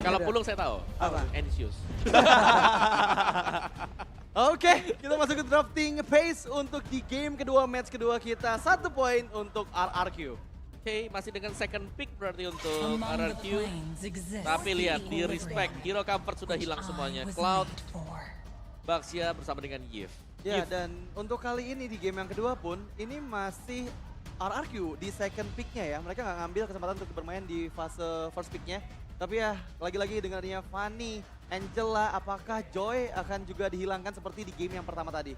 Kalau Pulung saya tahu. Apa? Ensius. Oke, kita masuk ke drafting pace untuk di game kedua, match kedua kita. 1 poin untuk RRQ. Oke, masih dengan second pick berarti untuk Among the RRQ. planes exists Tapi lihat di equilibrium, respect, Hero Comfort sudah hilang which semuanya. I was Cloud, made for. Baxia bersama dengan Yves. Ya, Yves, dan untuk kali ini di game yang kedua pun, ini masih RRQ di second picknya ya. Mereka nggak ngambil kesempatan untuk bermain di fase first picknya. Tapi ya, lagi-lagi dengan adanya Fanny, Angela, apakah Joy akan juga dihilangkan seperti di game yang pertama tadi?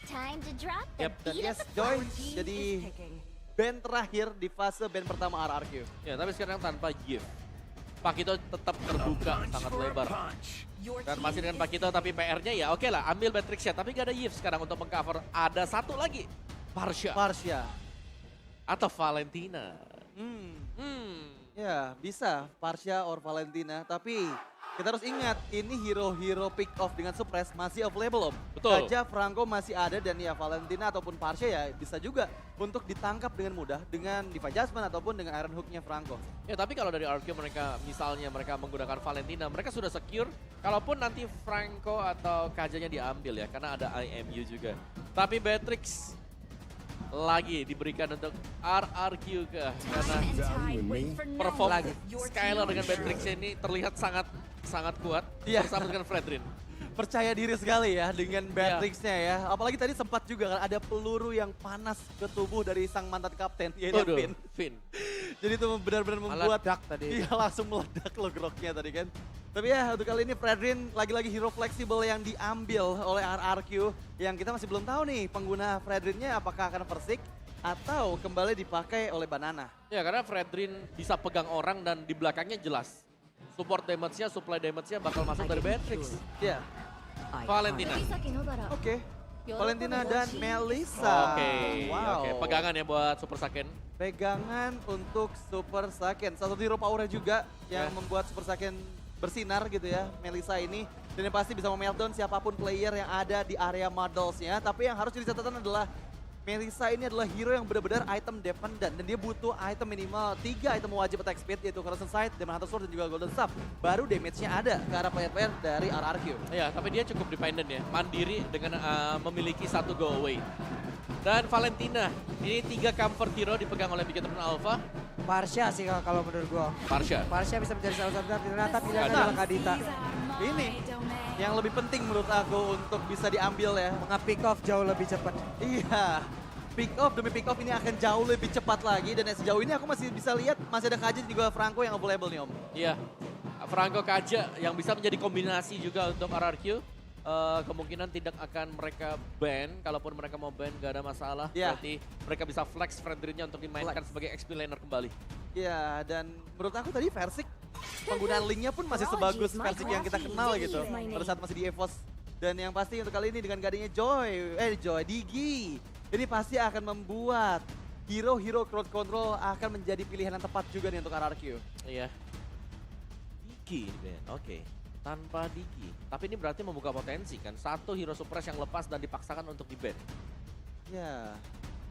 Time to drop the Yep. Dan beat yes, of the Joy floor. jadi band terakhir di fase band pertama RRQ. ya tapi sekarang tanpa Yves. Pakito tetap terbuka sangat lebar. Dan masih dengan Pakito tapi PR-nya ya oke lah ambil Matrix-nya. Tapi gak ada Yves sekarang untuk mengcover. Ada satu lagi. Parsha Parsha. atau Valentina. Hmm. Ya, bisa Parsha or Valentina, tapi kita harus ingat ini hero-hero pick off dengan Suppress masih available om. Betul. Kaja Franco masih ada dan ya Valentina ataupun Parsha ya bisa juga untuk ditangkap dengan mudah dengan Diva Jasmine ataupun dengan Iron Hook-nya Franco. Ya tapi kalau dari RQ mereka misalnya mereka menggunakan Valentina, mereka sudah secure. Kalaupun nanti Franco atau Kajanya diambil ya, karena ada IMU juga. Tapi Beatrix lagi diberikan untuk RRQ karena Time and tide wait for no perform one. Lagi. Skylar dengan Beatrix ini terlihat sangat kuat Iya. bersama dengan Fredrin. Percaya diri sekali ya dengan Beatrix-nya ya. Apalagi tadi sempat juga kan ada peluru yang panas ke tubuh dari sang mantan kapten yaitu Waduh, Finn. Finn. Jadi itu benar-benar membuat Meledak tadi. Iya langsung meledak loh groknya tadi kan. Tapi ya untuk kali ini Fredrin lagi-lagi hero fleksibel yang diambil oleh RRQ. Yang kita masih belum tahu nih pengguna Fredrinnya apakah akan Versik atau kembali dipakai oleh Banana. Ya karena Fredrin bisa pegang orang dan di belakangnya jelas. Support damage-nya, supply damage-nya bakal masuk dari Beatrix. Ya, Valentina. Norisaki Nobara. oke. Valentina dan Melissa. Oke, Wow. oke. Pegangan ya buat Super Saiyan. Pegangan untuk Super Saiyan. Salah satu hero power juga yang Ya. membuat Super Saiyan bersinar gitu ya, Melissa ini. Dan yang pasti bisa memeltdown siapapun player yang ada di area models-nya. Tapi yang harus jadi catatan adalah Melissa ini adalah hero yang benar-benar item dependent. Dan dia butuh item minimal 3 item wajib attack speed yaitu Crimson Sight, Demon Hunter Sword, dan juga Golden Staff. Baru damage-nya ada ke arah player-player dari RRQ. Ya, tapi dia cukup dependent ya. Mandiri dengan memiliki satu go away. Dan Valentina, ini 3 comfort hero dipegang oleh Bigetron Alpha. Parsha sih kalau menurut gua. Parsha. Parsha bisa menjadi salah satu ternyata pilihan Kadita. adalah Kadita. Ini yang lebih penting menurut aku untuk bisa diambil ya. Nge-pick off jauh lebih cepat. Iya, pick off demi pick off ini akan jauh lebih cepat lagi. Dan sejauh ini aku masih bisa lihat masih ada Kaja dan juga Franco yang available nih om. Iya. Franco Kaja yang bisa menjadi kombinasi juga untuk RRQ. Kemungkinan tidak akan mereka ban. Kalaupun mereka mau ban gak ada masalah. Iya. Berarti mereka bisa flex Fredrinnya untuk dimainkan sebagai XP laner kembali. Iya, dan menurut aku tadi Versik penggunaan linknya pun masih sebagus Versik yang kita kenal gitu. Pada saat masih di EVOS. Dan yang pasti untuk kali ini dengan gadingnya Digi. Ini pasti akan membuat hero-hero crowd control akan menjadi pilihan yang tepat juga nih untuk RRQ. Iya. Digi ini ban. Oke. Tanpa Digi. Tapi ini berarti membuka potensi kan. Satu hero suppress yang lepas dan dipaksakan untuk di ban. Ya,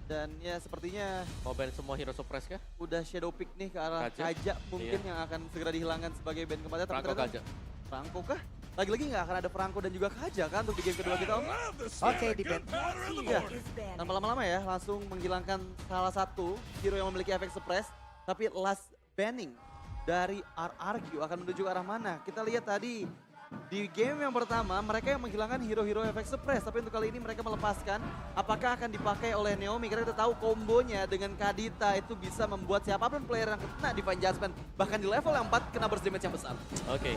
dan ya sepertinya Mau ban semua hero suppress kah? udah shadow pick nih ke arah Kaja. Kaja mungkin Iya. yang akan segera dihilangkan sebagai band kembali. Tapi Franco ternyata Kaja. Franco kah? Lagi-lagi nggak akan ada Franco dan juga Kaja kan untuk di game kedua kita om? Oke, di band. Iya. Tanpa lama-lama ya langsung menghilangkan salah satu hero yang memiliki efek suppress. Tapi last banning dari RRQ akan menuju ke arah mana? Kita lihat tadi di game yang pertama mereka yang menghilangkan hero-hero efek suppress. Tapi untuk kali ini mereka melepaskan. Apakah akan dipakai oleh Neomi? Karena kita tahu kombonya dengan Kadita itu bisa membuat siapapun player yang kena Divine Judgment. Bahkan di level yang 4 kena burst damage yang besar. Oke.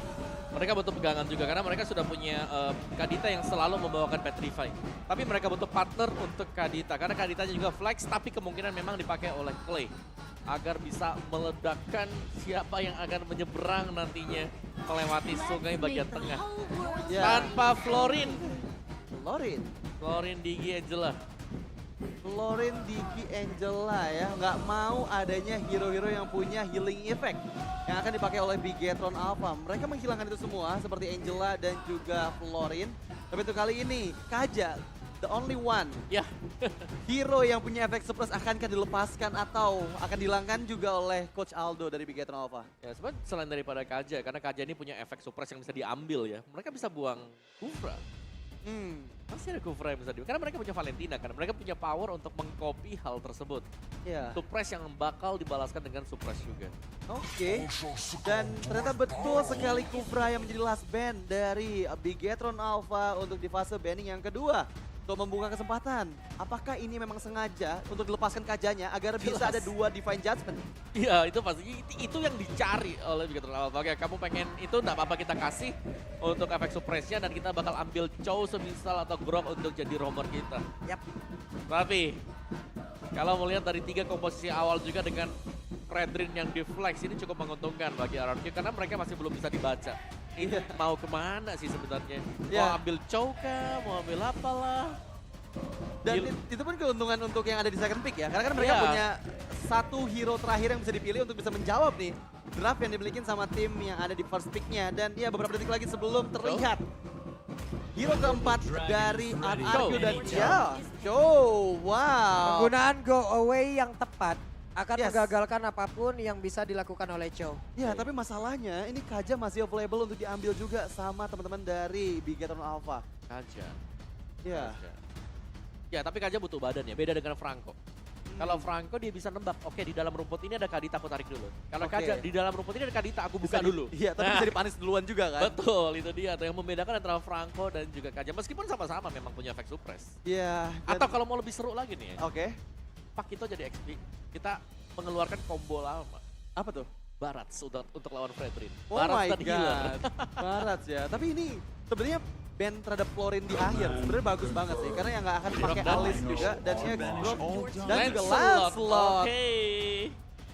Mereka butuh pegangan juga karena mereka sudah punya Kadita yang selalu membawakan Petrify. Tapi mereka butuh partner untuk Kadita karena Kaditanya juga flex tapi kemungkinan memang dipakai oleh Clay agar bisa meledakkan siapa yang akan menyeberang nantinya melewati sungai bagian tengah. Ya, Tanpa Florin. Florin Digi, Angela. Florin, Digi, Angela ya. Nggak mau adanya hero-hero yang punya healing effect yang akan dipakai oleh Bigetron Alpha. Mereka menghilangkan itu semua seperti Angela dan juga Florin. Tapi untuk kali ini Kaja the only one Ya, hero yang punya efek suppress akankah dilepaskan atau akan dihilangkan juga oleh Coach Aldo dari Bigetron Alpha? ya sebenarnya selain daripada Kaja, karena Kaja ini punya efek suppress yang bisa diambil ya. Mereka bisa buang Kufra. Pasti ada Kufra yang bisa diambil. Karena mereka punya Valentina kan. Mereka punya power untuk mengcopy hal tersebut. Iya. Suppress yang bakal dibalaskan dengan suppress juga. Oke. Dan ternyata betul sekali Kufra yang menjadi last ban dari Bigetron Alpha untuk di fase banning yang kedua. Untuk membuka kesempatan. Apakah ini memang sengaja untuk dilepaskan Kajanya agar bisa ada dua Divine Judgment? Iya, itu pasti itu yang dicari oleh Bigetron Alpha. Oke, kamu pengen itu enggak apa-apa kita kasih untuk efek suppressnya dan kita bakal ambil Chow semisal atau Grok untuk jadi roamer kita. Yap. Tapi kalau melihat dari 3 komposisi awal juga dengan Fredrin yang deflex ini cukup menguntungkan bagi RRQ karena mereka masih belum bisa dibaca. Ini mau kemana sih sebenarnya? Mau ambil Chow kah? Mau ambil apalah? Dan itu pun keuntungan untuk yang ada di second pick ya. Karena kan mereka punya satu hero terakhir yang bisa dipilih untuk bisa menjawab nih draft yang dimiliki sama tim yang ada di first picknya. Dan ya beberapa detik lagi sebelum terlihat hero keempat dari RRQ dan Chow. Wow. Penggunaan go away yang tepat akan menggagalkan apapun yang bisa dilakukan oleh Chow. Ya, tapi masalahnya ini Kaja masih available untuk diambil juga sama teman-teman dari Bigetron Alpha. Kaja. Ya. Ya, tapi Kaja butuh badan ya, beda dengan Franco. Kalau Franco dia bisa nembak, oke di dalam rumput ini ada Kadita aku tarik dulu. Kalau Kaja di dalam rumput ini ada Kadita aku buka dulu. Iya, tapi bisa dipanis duluan juga kan? Betul, itu dia. Atau yang membedakan antara Franco dan juga Kaja. Meskipun sama-sama memang punya efek suppress. Iya. Atau kalau mau lebih seru lagi nih ya. Oke. Pak itu jadi XP, kita mengeluarkan combo lama. Apa tuh? Barat untuk lawan Fredrin. Oh my god. Barat ya. Tapi ini sebenarnya band terhadap Florin di akhir sebenarnya bagus banget sih. Karena yang nggak akan pakai Alice juga dan Explode dan juga Lancelot. Oke.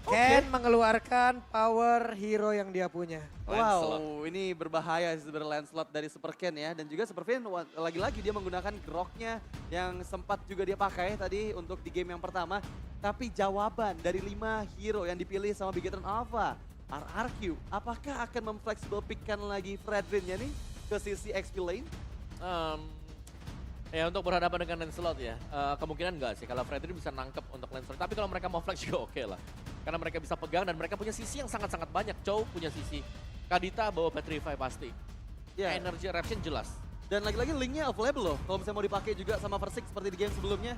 Ken mengeluarkan power hero yang dia punya. Wow, ini berbahaya sih sebenarnya Lancelot dari Super Ken ya. Dan juga Super Ken lagi-lagi dia menggunakan groknya yang sempat juga dia pakai tadi untuk di game yang pertama. Tapi jawaban dari 5 hero yang dipilih sama Bigetron Alpha, RRQ, apakah akan memflexible pickkan lagi Fredrinnya nih ke sisi XP lane? Ya untuk berhadapan dengan Lancelot ya, kemungkinan enggak sih kalau Fredrin bisa nangkep untuk Lancelot. Tapi kalau mereka mau flex juga oke lah. Karena mereka bisa pegang dan mereka punya sisi yang sangat-sangat banyak. Chow punya sisi, Kadita bawa Petrify pasti. Energy Eruption jelas. Dan lagi-lagi linknya available loh, kalau misalnya mau dipakai juga sama Versick seperti di game sebelumnya.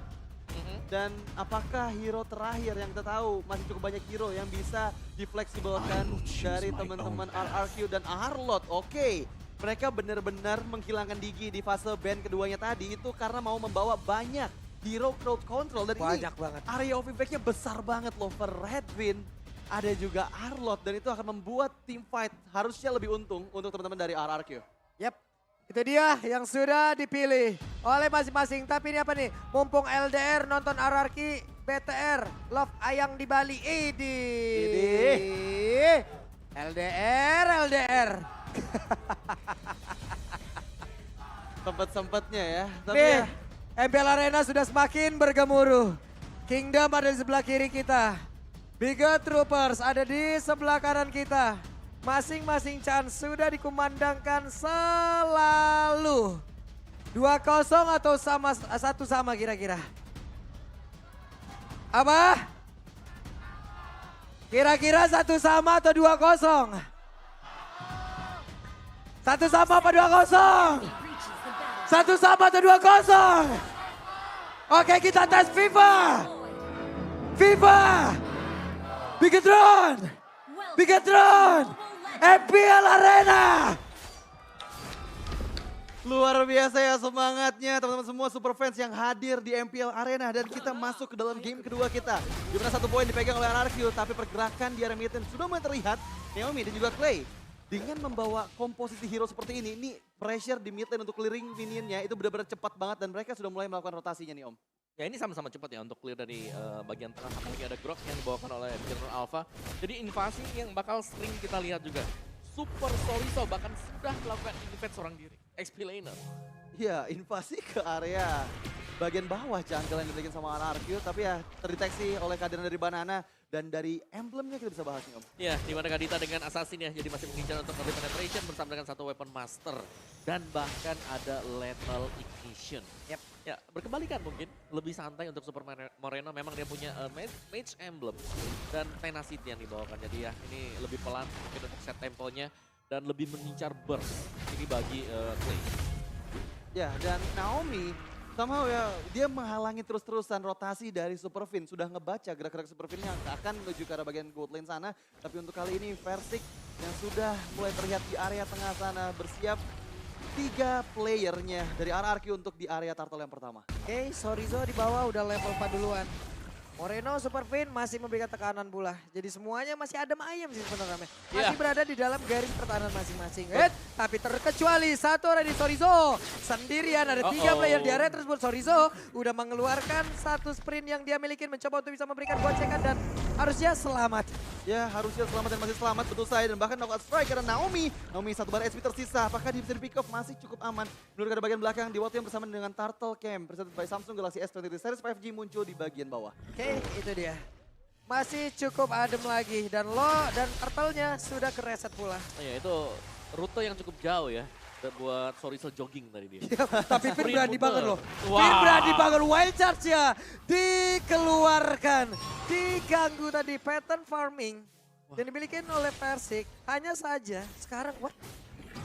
Dan apakah hero terakhir yang kita tahu masih cukup banyak hero yang bisa difleksibelkan dari teman-teman RRQ dan Arlot. Oke, mereka benar-benar menghilangkan Digi di fase ban keduanya tadi itu karena mau membawa banyak hero crowd control. Dan banyak ini banget. area of impact-nya besar banget loh. Fredrin, ada juga Arlot dan itu akan membuat team fight harusnya lebih untung untuk teman-teman dari RRQ. Yap. Itu dia yang sudah dipilih oleh masing-masing. Tapi ini apa nih? Mumpung LDR nonton RRQ, BTR, Love Ayang di Bali. LDR. Sempet-sempetnya ya. Tapi Nih, ya, MPL Arena sudah semakin bergemuruh. Kingdom ada di sebelah kiri kita. Bigot Troopers ada di sebelah kanan kita. Masing-masing chance sudah dikumandangkan selalu. 2-0 atau sama 1-1 kira-kira? Apa? Kira-kira 1-1 atau 2-0? 1-1 apa 2-0? 1-1 atau 2-0? Oke, kita tes FIFA. Bigetron. MPL Arena. luar biasa ya semangatnya teman-teman semua super fans yang hadir di MPL Arena. Dan kita masuk ke dalam game kedua kita. Dimana 1 poin dipegang oleh RRQ, tapi pergerakan di area mid lane sudah mulai terlihat. Naomi dan juga Clay. Dengan membawa komposisi hero seperti ini pressure di mid lane untuk clearing minionnya itu benar-benar cepat banget. Dan mereka sudah mulai melakukan rotasinya nih Om. Ya ini sama-sama cepat ya untuk clear dari bagian tengah, apalagi ada Grok yang dibawakan oleh Bigetron Alpha. Jadi invasi yang bakal sering kita lihat juga. Super Soriso bahkan sudah melakukan invade seorang diri. XP laner. Ya, invasi ke area bagian bawah jungle yang dimiliki sama RRQ. Tapi ya terdeteksi oleh kehadiran dari Banana Dan dari emblemnya kita bisa bahas nih Om. Ya, di mana Kadita dengan Assassin ya, jadi masih mengincar untuk early penetration bersama dengan satu weapon master. Dan bahkan ada lethal ignition. Yep. Ya, berkebalikan mungkin, lebih santai untuk Super Moreno, memang dia punya mage emblem dan tenacity yang dibawakan. Jadi ya, ini lebih pelan mungkin untuk set temponya dan lebih mengincar burst. Ini bagi Clay. Ya, dan Naomi somehow ya dia menghalangi terus-terusan rotasi dari Superfin. Sudah ngebaca gerak-gerak Superfin yang akan menuju ke arah bagian gold lane sana. Tapi untuk kali ini Versik yang sudah mulai terlihat di area tengah sana bersiap 3 playernya dari RRQ untuk di area turtle yang pertama. Oke, Sorizo di bawah udah level 4 duluan. Moreno, Superfin masih memberikan tekanan pula. Jadi semuanya masih adem ayam sih sebenarnya. Masih berada di dalam garis pertahanan masing-masing. Tapi terkecuali satu orang di Sorizo. Sendirian ada 3 player di area tersebut. Sorizo udah mengeluarkan satu sprint yang dia miliki. Mencoba untuk bisa memberikan gocekan dan harusnya selamat. Ya harusnya selamat dan masih selamat betul saya. Dan bahkan knockout strike karena Naomi 1 bar HP tersisa. Apakah dia bisa di pick off? Masih cukup aman. Menurut ke bagian belakang di waktu yang bersama dengan Turtle Camp. Presented by Samsung Galaxy S23 Series 5G muncul di bagian bawah. Oke, itu dia. Masih cukup adem lagi dan dan turtle-nya sudah kereset pula. Ya itu rute yang cukup jauh ya buat Sorizo jogging tadi dia. Tapi Fir Sprint berani muter. banget loh. Wah. Fir berani banget, wild charge-nya dikeluarkan. Diganggu tadi pattern farming yang dimiliki oleh Versik. Hanya saja sekarang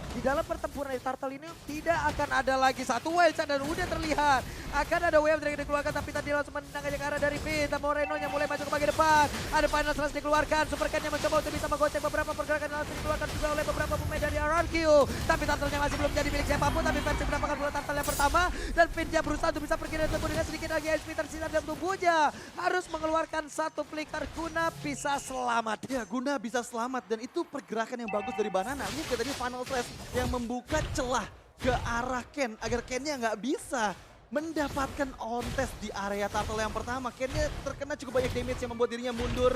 di dalam pertempuran di turtle ini tidak akan ada lagi satu wild charge dan udah terlihat. Akan ada wave yang dikeluarkan tapi tadi langsung menendang aja ke arah dari Vin. Moreno yang mulai maju ke bagian depan. Ada final slash dikeluarkan. Supercan yang mencoba untuk bisa menggocek beberapa pergerakan yang langsung dikeluarkan juga oleh beberapa pemain dari RRQ. Tapi turtle-nya masih belum jadi milik siapapun. Tapi Versik mendapatkan bola turtle yang pertama. Dan Vinnya berusaha untuk bisa pergi dari tubuh dengan sedikit lagi HP tersisa dalam tubuhnya. Harus mengeluarkan satu flicker guna bisa selamat. Ya guna bisa selamat dan itu pergerakan yang bagus dari Banana. Lihat tadi final slash yang membuka celah ke arah Ken agar Kennya nggak bisa mendapatkan on test di area turtle yang pertama. Kennya terkena cukup banyak damage yang membuat dirinya mundur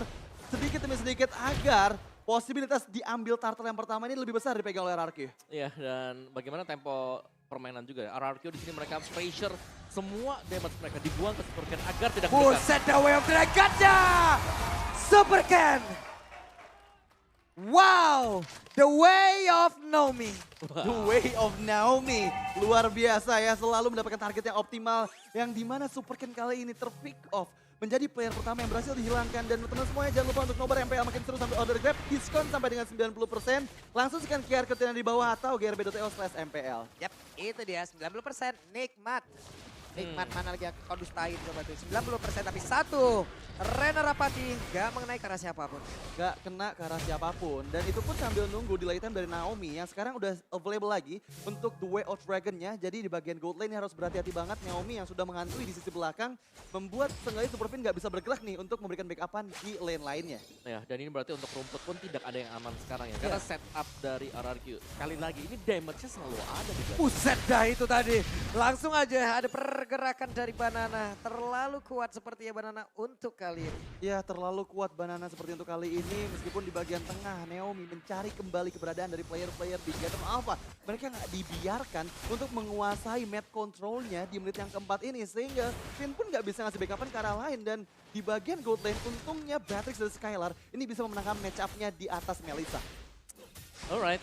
sedikit demi sedikit agar posibilitas diambil turtle yang pertama ini lebih besar dipegang oleh RRQ. Iya, dan bagaimana tempo permainan juga ya. RRQ di sini mereka pressure semua damage mereka dibuang ke Supercan agar tidak mendekat. Buset, the way of dragonnya! Supercan! Wow, the way of Naomi. The way of Naomi. Luar biasa ya, selalu mendapatkan target yang optimal. Yang dimana Supercan kali ini terpick off. Menjadi player pertama yang berhasil dihilangkan. Dan teman-teman semuanya jangan lupa untuk nobar MPL makin seru sampai order grab. Diskon sampai dengan 90%. Langsung scan QR code yang di bawah atau grb.io/MPL. Yap, itu dia 90% nikmat. Nikmat mana lagi kau dustain coba tuh. 90% tapi satu. Rena Rapati gak mengenai ke arah siapapun. Gak kena ke arah siapapun. Dan itu pun sambil nunggu delay time dari Naomi yang sekarang udah available lagi untuk The Way of Dragon-nya. Jadi di bagian gold lane harus berhati-hati banget. Naomi yang sudah menghantui di sisi belakang membuat sengaja Superfin gak bisa bergerak nih untuk memberikan backupan di lane lainnya. Ya, dan ini berarti untuk rumput pun tidak ada yang aman sekarang ya. Karena setup dari RRQ. Sekali lagi ini damage-nya selalu ada di belakang. Buset dah itu tadi. Langsung aja ada pergerakan dari Banana. Terlalu kuat sepertinya Banana untuk kali ini. Ya terlalu kuat Banana seperti untuk kali ini. Meskipun di bagian tengah Naomi mencari kembali keberadaan dari player-player di Gathering Alpha. Mereka nggak dibiarkan untuk menguasai map controlnya di menit yang keempat ini. Sehingga Finn pun nggak bisa ngasih backupan ke arah lain. Dan di bagian gold lane untungnya Beatrix dan Skylar ini bisa memenangkan match up-nya di atas Melissa. Alright.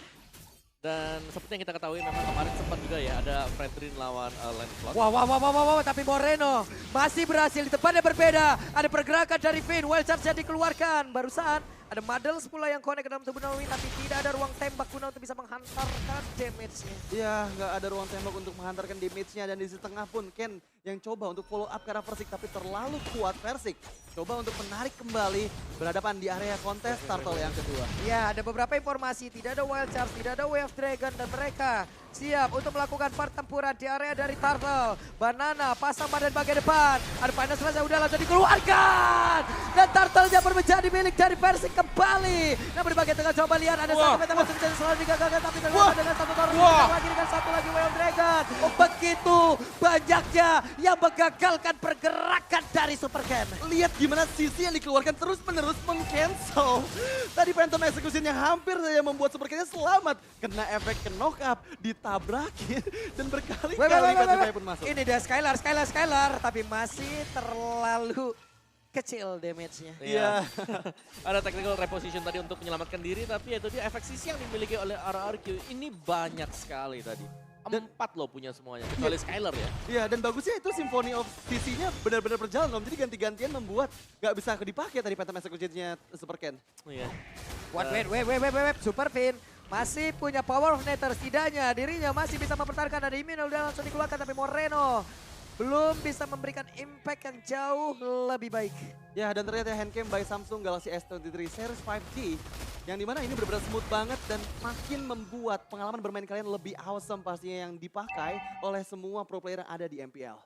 Dan seperti yang kita ketahui memang kemarin sempat juga ya ada Fredrin lawan Lancelot. Wah, tapi Moreno masih berhasil di tempat yang berbeda. Ada pergerakan dari Finn, wild charge dikeluarkan. Barusan ada Muddles pula yang connect ke dalam tubuh Naomi, tapi tidak ada ruang tembak guna untuk bisa menghantarkan damage-nya. Iya, nggak ada ruang tembak untuk menghantarkan damage-nya. Dan di sisi tengah pun Ken yang coba untuk follow up ke arah Versik, tapi terlalu kuat Versik. Coba untuk menarik kembali berhadapan di area kontes turtle yang kedua. Ya, ada beberapa informasi, tidak ada wild charge, tidak ada wave dragon, dan mereka siap untuk melakukan pertempuran di area dari turtle. Banana pasang badan bagian depan, ada final slash yang udah langsung dikeluarkan. Dan turtle-nya menjadi milik dari Versik kembali. Namun di bagian tengah coba lihat ada satu meta masuk jadi selalu digagalkan, tapi ternyata dengan satu tornado lagi dengan satu lagi wave dragon. Begitu banyaknya yang menggagalkan pergerakan dari Supercan. Lihat gimana sisi yang dikeluarkan terus-menerus meng-cancel. Tadi Phantom Execution yang hampir saja membuat Supercan selamat. Kena efek ke knock up, ditabrakin, dan berkali-kali Petrify pun masuk. Ini dia Skylar, tapi masih terlalu kecil damage-nya. Iya. Ada technical reposition tadi untuk menyelamatkan diri, tapi itu dia efek sisi yang dimiliki oleh RRQ ini banyak sekali tadi. 4 loh punya semuanya, kecuali Skylar ya. Iya, dan bagusnya itu Symphony of CC-nya benar-benar berjalan Om. Jadi ganti-gantian membuat nggak bisa dipakai tadi Phantom Execution-nya Super Ken. Iya. Wait, Super Fin masih punya power of Nether. Setidaknya dirinya masih bisa mempertahankan, ada Imin udah langsung dikeluarkan, tapi Moreno belum bisa memberikan impact yang jauh lebih baik. Ya, dan ternyata handcam by Samsung Galaxy S23 Series 5G yang dimana ini benar-benar smooth banget dan makin membuat pengalaman bermain kalian lebih awesome pastinya yang dipakai oleh semua pro player yang ada di MPL.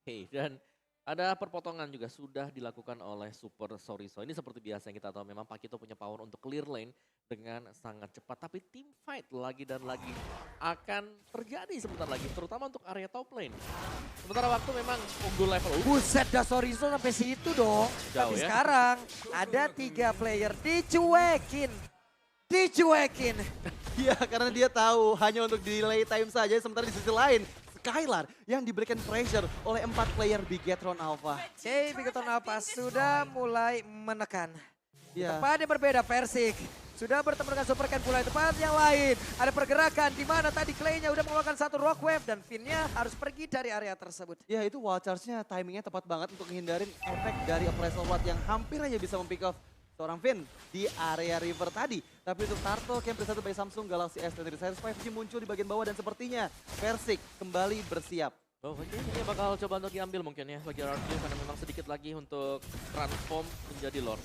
Oke, dan ada perpotongan juga sudah dilakukan oleh Super Soriso. Ini seperti biasa yang kita tahu, memang Pakito punya power untuk clear lane dengan sangat cepat. Tapi team fight lagi dan lagi akan terjadi sebentar lagi, terutama untuk area top lane. Sementara waktu memang unggul level. Buset dah Soriso sampai situ dong. Jauh Tapi ya. sekarang ada 3 player dicuekin. Iya, karena dia tahu hanya untuk delay time saja, sementara di sisi lain Skylar yang diberikan pressure oleh 4 player Bigetron Alpha. Oke, Bigetron Alpha sudah mulai menekan. Di Iya. tempat yang berbeda, Persik sudah bertemu dengan Super Ken pula. Di tempat yang lain ada pergerakan di mana tadi Clay-nya udah mengeluarkan satu rock wave dan Finn-nya harus pergi dari area tersebut. Ya, itu wall charge-nya timingnya tepat banget untuk menghindarin efek dari Appraisal Watt yang hampir aja bisa mempick off seorang Finn di area river tadi. Tapi untuk Turtle Camp bersatu by Samsung Galaxy S23 Series 5G muncul di bagian bawah dan sepertinya Persik kembali bersiap. Oh, oke, ini bakal coba untuk diambil mungkin ya bagi RRQ karena memang sedikit lagi untuk transform menjadi Lord.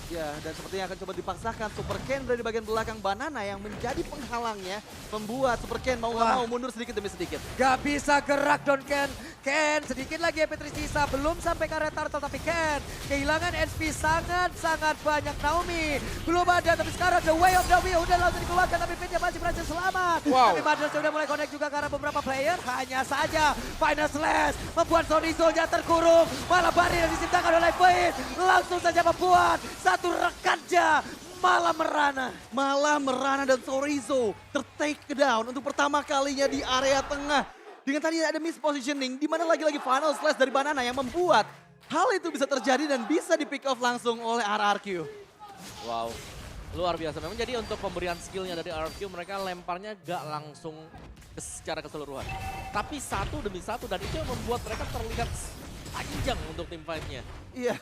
Ya, dan sepertinya akan coba dipaksakan Super Ken dari bagian belakang Banana yang menjadi penghalangnya. Membuat Super Ken mau nggak mau mundur sedikit demi sedikit. Gak bisa gerak Don Ken. Ken sedikit lagi MP tersisa. Belum sampai ke area Turtle tapi Ken kehilangan SP sangat-sangat banyak. Naomi belum ada tapi sekarang the way of the wheel udah langsung dikeluarkan tapi Finn masih berhasil selamat. Wow. Tapi Madras sudah mulai connect juga karena beberapa player. Hanya saja Final Slash membuat Sorizo-nya terkurung. Malah barrier yang diciptakan oleh Finn langsung saja membuat satu rekannya malah merana Dan Sorizo ter-take down untuk pertama kalinya di area tengah. Dengan tadi ada mispositioning, di mana lagi-lagi final slash dari Banana yang membuat hal itu bisa terjadi dan bisa di pick off langsung oleh RRQ. Wow, luar biasa. Memang jadi untuk pemberian skillnya dari RRQ mereka lemparnya gak langsung secara keseluruhan. Tapi satu demi satu dan itu yang membuat mereka terlihat panjang untuk tim fight-nya. Iya,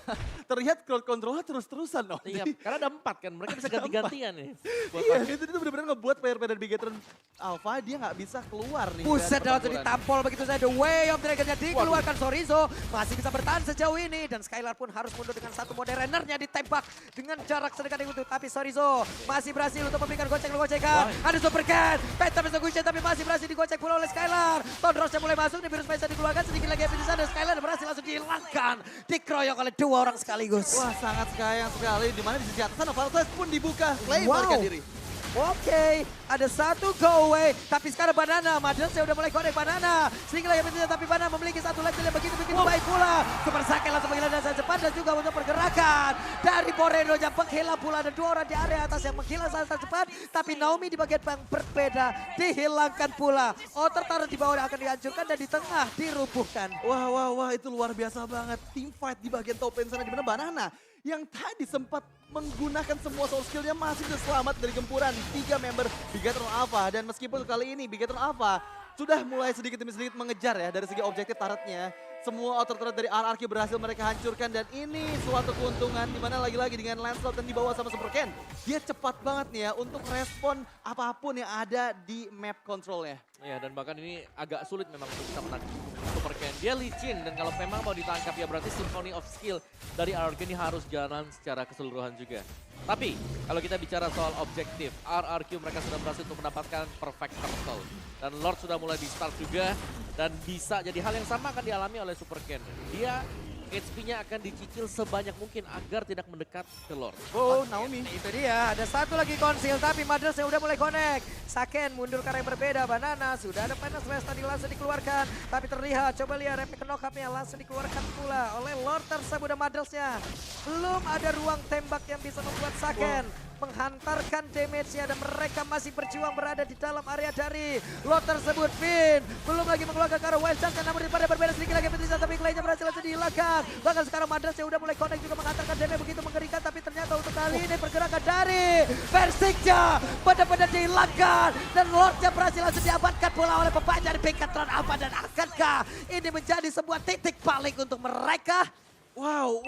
terlihat crowd control-nya terus-terusan dong. Iya, Jadi, karena ada 4 kan, mereka bisa ganti-gantian nih. iya, itu benar-benar ngebuat player-player Bigetron Alpha dia nggak bisa keluar nih. Buset, dari langsung pertempuran. ditampol begitu saja. The way of Dragon-nya dikeluarkan Sorizo. Masih bisa bertahan sejauh ini. Dan Skylar pun harus mundur dengan satu mode runner-nya ditembak. Dengan jarak sedekat itu. Tapi Sorizo masih berhasil untuk memberikan gocek-gocekan. Ada Super Cat. Phantom Execution tapi masih berhasil digocek pula oleh Skylar. Tondrosnya mulai masuk. Nih virus Space dikeluarkan. Sedikit lagi di sana. Skylar berhasil langsung dihilangkan. Dikeroyok oleh 2 orang sekaligus. Wah, sangat sayang sekali. Di mana di sisi atasan Valdes pun dibuka. Clay Wow. melarikan diri. Oke, ada satu go away. Tapi sekarang Banana, Madras udah mulai connect Banana. Sedikit lagi pintunya, tapi Banana memiliki satu leg yang begitu baik pula. Super Sake langsung menghilang dengan sangat cepat dan juga untuk pergerakan. Dari Moreno yang menghilang pula. Ada 2 orang di area atas yang menghilang sangat cepat. Tapi Naomi di bagian yang berbeda dihilangkan pula. Otter taruh di bawah akan dihancurkan dan di tengah dirubuhkan. Wah, itu luar biasa banget. Team fight di bagian top lane sana di mana Banana yang tadi sempat menggunakan semua soul skillnya masih bisa selamat dari gempuran 3 member Bigetron Alpha. Dan meskipun kali ini Bigetron Alpha sudah mulai sedikit demi sedikit mengejar ya dari segi objektif turretnya. Semua outer turret dari RRQ berhasil mereka hancurkan dan ini suatu keuntungan di mana lagi-lagi dengan Lancelot dan dibawa sama Super Ken. Dia cepat banget nih ya untuk respon apapun yang ada di map controlnya. Ya, dan bahkan ini agak sulit memang untuk bisa menang Super Ken. Dia licin dan kalau memang mau ditangkap ya berarti Symphony of Skill dari RRQ ini harus jalan secara keseluruhan juga. Tapi kalau kita bicara soal objektif, RRQ mereka sudah berhasil untuk mendapatkan perfect turtle. Dan Lord sudah mulai di start juga dan bisa jadi hal yang sama akan dialami oleh Super Ken. Dia HP-nya akan dicicil sebanyak mungkin agar tidak mendekat ke Lord. Oh, Naomi. Itu dia, ada satu lagi konsil tapi Madras yang udah mulai connect. Saken mundur ke arah yang berbeda, Banana sudah ada Final Slash tadi langsung dikeluarkan. Tapi terlihat, coba lihat epic knock-up-nya langsung dikeluarkan pula oleh Lord tersebut dan Madrasnya. Belum ada ruang tembak yang bisa membuat Saken menghantarkan damage-nya dan mereka masih berjuang berada di dalam area dari lot tersebut. Finn belum lagi mengeluarkan ke arah wild chance, namun daripada berbeda sedikit lagi Petrisa, tapi Clay-nya berhasil langsung dihilangkan. Bahkan sekarang Madras yang udah mulai connect juga menghantarkan damage begitu mengerikan, tapi ternyata untuk kali ini pergerakan dari Versiknya benar-benar dihilangkan dan Lordnya berhasil langsung diamankan bola oleh pemain dari Bigetron Alpha. Dan akankah ini menjadi sebuah titik balik untuk mereka? Wow,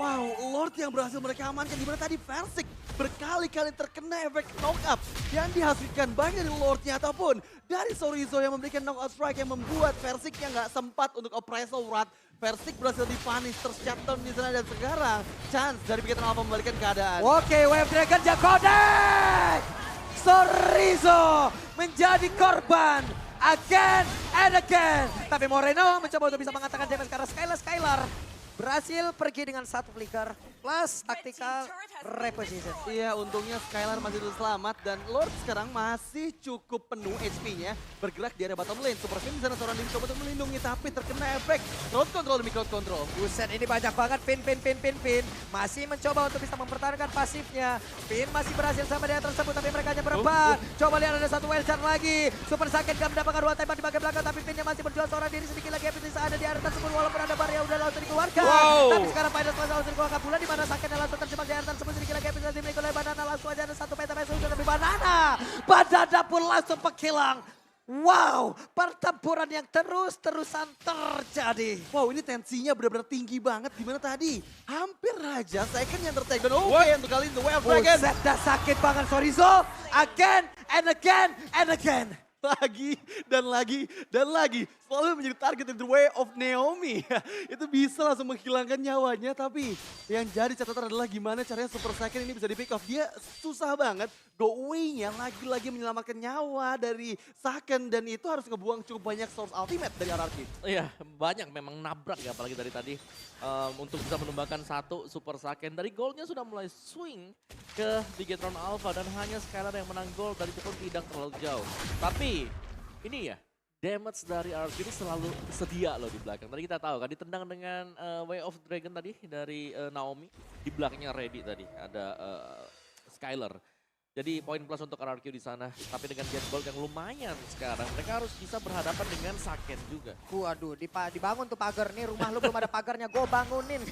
Lord yang berhasil mereka amankan, dimana tadi Versik berkali-kali terkena efek knock-up yang dihasilkan baik dari Lordnya ataupun dari Sorizo yang memberikan knockout strike yang membuat Versiknya nggak sempat untuk appraisal Wrath. Versik berhasil dipunish, tershutdown di sana dan sekarang chance dari Bigetron Alpha membalikan keadaan. Oke, Wave Dragon Jakodek! Sorizo menjadi korban again and again. Tapi Moreno mencoba untuk bisa mengatakan damage karena Skylar berhasil pergi dengan satu flicker plus tactical reposition. Iya, untungnya Skylar masih terus selamat dan Lord sekarang masih cukup penuh HP-nya bergerak di area bottom lane. Super Finn di sana seorang diri coba untuk melindungi tapi terkena efek crowd control demi crowd control. Buset, ini banyak banget Finn. Masih mencoba untuk bisa mempertahankan pasifnya. Finn masih berhasil sama dia tersebut tapi mereka hanya berempat. Coba lihat ada satu wild chance lagi. Super sakit gak mendapatkan ruang tembak di bagian belakang tapi Finnnya masih berjuang seorang diri sedikit lagi. Bisa ada di area tersebut walaupun ada bar yang udah langsung dikeluarkan. Tapi sekarang Paidas langsung dikeluarkan pula di mana sakitnya langsung terjebak di area tersebut sedikit lagi. Bisa dimiliki oleh Banana, langsung aja ada satu peta sudah tapi Banana pun langsung penghilang. Wow, pertempuran yang terus-terusan terjadi. Wow, ini tensinya benar-benar tinggi banget. Dimana tadi hampir aja second yang tertag. Dan oke, untuk kali ini The Wave Dragon. Buset, dah sakit banget Sorizo. Again and again and again. Lagi dan lagi selalu menjadi target The Way of Naomi. Itu bisa langsung menghilangkan nyawanya, tapi yang jadi catatan adalah gimana caranya Super Second ini bisa di pick off. Dia susah banget go away-nya lagi-lagi menyelamatkan nyawa dari Second dan itu harus ngebuang cukup banyak source ultimate dari RRQ. Iya, banyak memang nabrak ya apalagi dari tadi untuk bisa menumbangkan satu Super Second. Dari goalnya sudah mulai swing ke Bigetron Alpha dan hanya Skylar yang menang gol dari itu pun tidak terlalu jauh. Tapi ini ya, damage dari RRQ ini selalu sedia loh di belakang. Tadi kita tahu kan ditendang dengan Way of Dragon tadi dari Naomi. Di belakangnya ready tadi ada Skylar. Jadi poin plus untuk RRQ di sana. Tapi dengan get gold yang lumayan sekarang, mereka harus bisa berhadapan dengan Saken juga. Waduh, dibangun tuh pagar nih, rumah lu belum ada pagarnya, gue bangunin.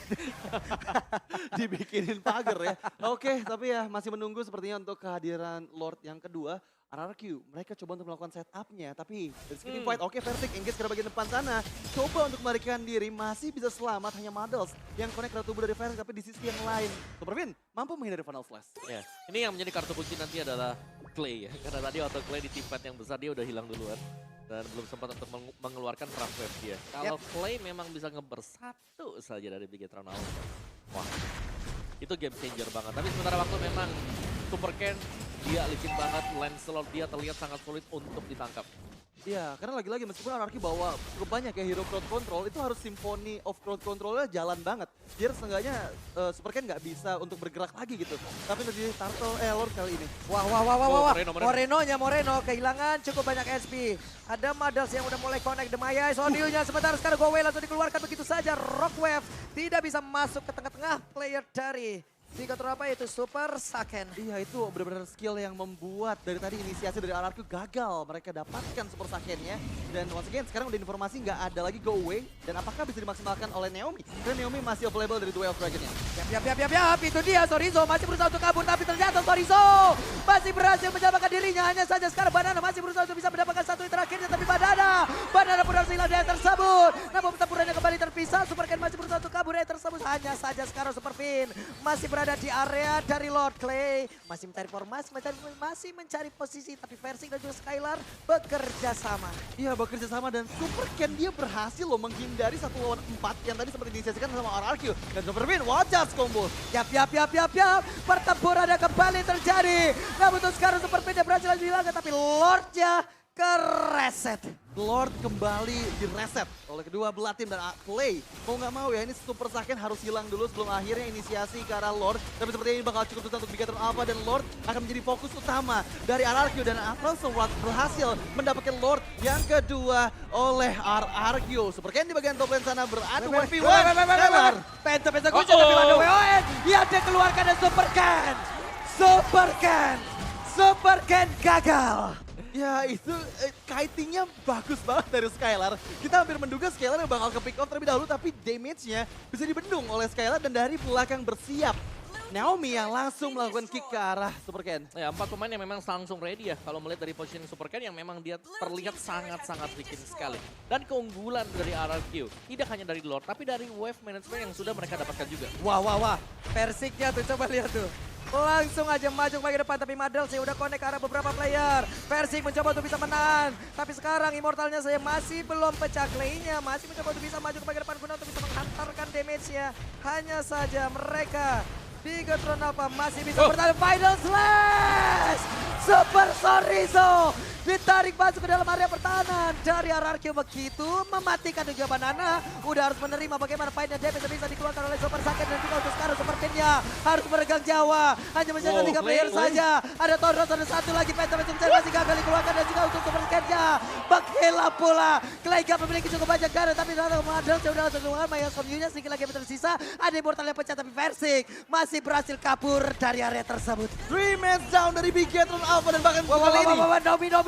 Dibikinin pagar ya. Oke, tapi ya masih menunggu sepertinya untuk kehadiran Lord yang kedua. RRQ, mereka coba untuk melakukan setup-nya, tapi dari segi fight, oke Vertik engage ke bagian depan sana. Coba untuk melarikan diri, masih bisa selamat, hanya Muddles yang connect ke tubuh dari Vertik, tapi di sisi yang lain. Super Finn mampu menghindari Final Flash. Ya, ini yang menjadi kartu kunci nanti adalah Clay ya, karena tadi waktu Clay di team fight yang besar dia udah hilang duluan. Dan belum sempat untuk mengeluarkan Rough Wave dia. Kalau Clay memang bisa ngeburst satu saja dari Bigetron Alpha. Wah, itu game changer banget. Tapi sementara waktu memang Super Ken dia licin banget, Lancelot dia terlihat sangat sulit untuk ditangkap. Iya, karena lagi-lagi meskipun RRQ bawa cukup banyak ya hero crowd control, itu harus symphony of crowd controlnya jalan banget. Biar seenggaknya Super Ken nggak bisa untuk bergerak lagi gitu. Tapi dari Turtle, Lord kali ini. Wah. Moreno kehilangan cukup banyak SP. Ada Muddles yang udah mulai connect Demaya, Sodiunya sebentar sekarang go away langsung dikeluarkan begitu saja. Rockwave tidak bisa masuk ke tengah-tengah player dari Bigetron apa itu Super Second. Iya, itu benar-benar skill yang membuat dari tadi inisiasi dari RRQ gagal mereka dapatkan Super Second-nya. Dan once again sekarang udah informasi nggak ada lagi go away. Dan apakah bisa dimaksimalkan oleh Naomi? Karena Naomi masih available dari Duel of Dragon-nya. Yap, itu dia Sorizo masih berusaha untuk kabur tapi ternyata Sorizo masih berhasil menyelamatkan dirinya. Hanya saja sekarang Banana masih berusaha untuk bisa mendapatkan satu yang terakhirnya tapi Banana pun harus hilang dari tersebut. Namun pertempurannya kembali terpisah, Super Ken masih berusaha untuk kabur dari tersebut. Hanya saja sekarang Super Finn masih berada di area dari Lord Clay. Masih mencari formasi, masih mencari posisi tapi Versing dan juga Skylar bekerja sama. Iya, bekerja sama dan Super Ken dia berhasil loh menghindari 1 lawan 4 yang tadi seperti diinisiasikan sama RRQ. Dan Super Finn, watch out combo. Yap. Pertempuran yang kembali terjadi. Namun untuk sekarang Super Finn dia berhasil dihilangkan tapi Lordnya kereset. Lord kembali direset oleh kedua belah tim dan Clay. Mau nggak mau ya ini Super Second harus hilang dulu sebelum akhirnya inisiasi ke arah Lord. Tapi sepertinya ini bakal cukup susah untuk Bigetron Alpha dan Lord akan menjadi fokus utama dari RRQ. Dan langsung berhasil mendapatkan Lord yang kedua oleh RRQ. Super Ken di bagian top lane sana beradu 1v1. Penta kunci tapi ada WON. Yang dikeluarkan dari Super Ken. Super Ken gagal. Ya itu kitingnya bagus banget dari Skylar. Kita hampir menduga Skylar yang bakal ke pick off terlebih dahulu, tapi damage-nya bisa dibendung oleh Skylar dan dari belakang bersiap. Naomi yang langsung melakukan kick ke arah Super Ken. Ya, 4 pemain yang memang langsung ready ya. Kalau melihat dari positioning Super Ken yang memang dia terlihat sangat-sangat bikin sekali. Dan keunggulan dari RRQ tidak hanya dari Lord, tapi dari wave management yang sudah mereka dapatkan juga. Wah. Persiknya tuh coba lihat tuh. Langsung aja maju ke bagian depan, tapi Madel sih udah connect ke arah beberapa player. Persik mencoba untuk bisa menahan, tapi sekarang Immortalnya saya masih belum pecah Clay-nya. Masih mencoba untuk bisa maju ke bagian depan guna untuk bisa menghantarkan damage-nya. Hanya saja mereka Bigetron Alpha masih bisa bertahan. Final Slash! Super Sorizo ditarik masuk ke dalam area pertahanan dari RRQ, begitu mematikan juga Banana. Udah harus menerima bagaimana fight-nya, damage bisa dikeluarkan oleh Super Saiyan dan juga untuk sekarang Super Ken-nya harus meregang Jawa. Hanya menjaga 3 player saja. Ada Tondros, ada satu lagi Penta masih gagal dikeluarkan dan juga untuk Super Ken-nya. Bakhela pula. Kleiga memiliki cukup banyak darah tapi ternyata Madel sudah langsung keluar. Mayang Somyunya sedikit lagi yang tersisa. Ada Immortal yang pecah tapi Versik masih berhasil kabur dari area tersebut. 3 men down dari Bigetron Alpha dan bahkan kali ini.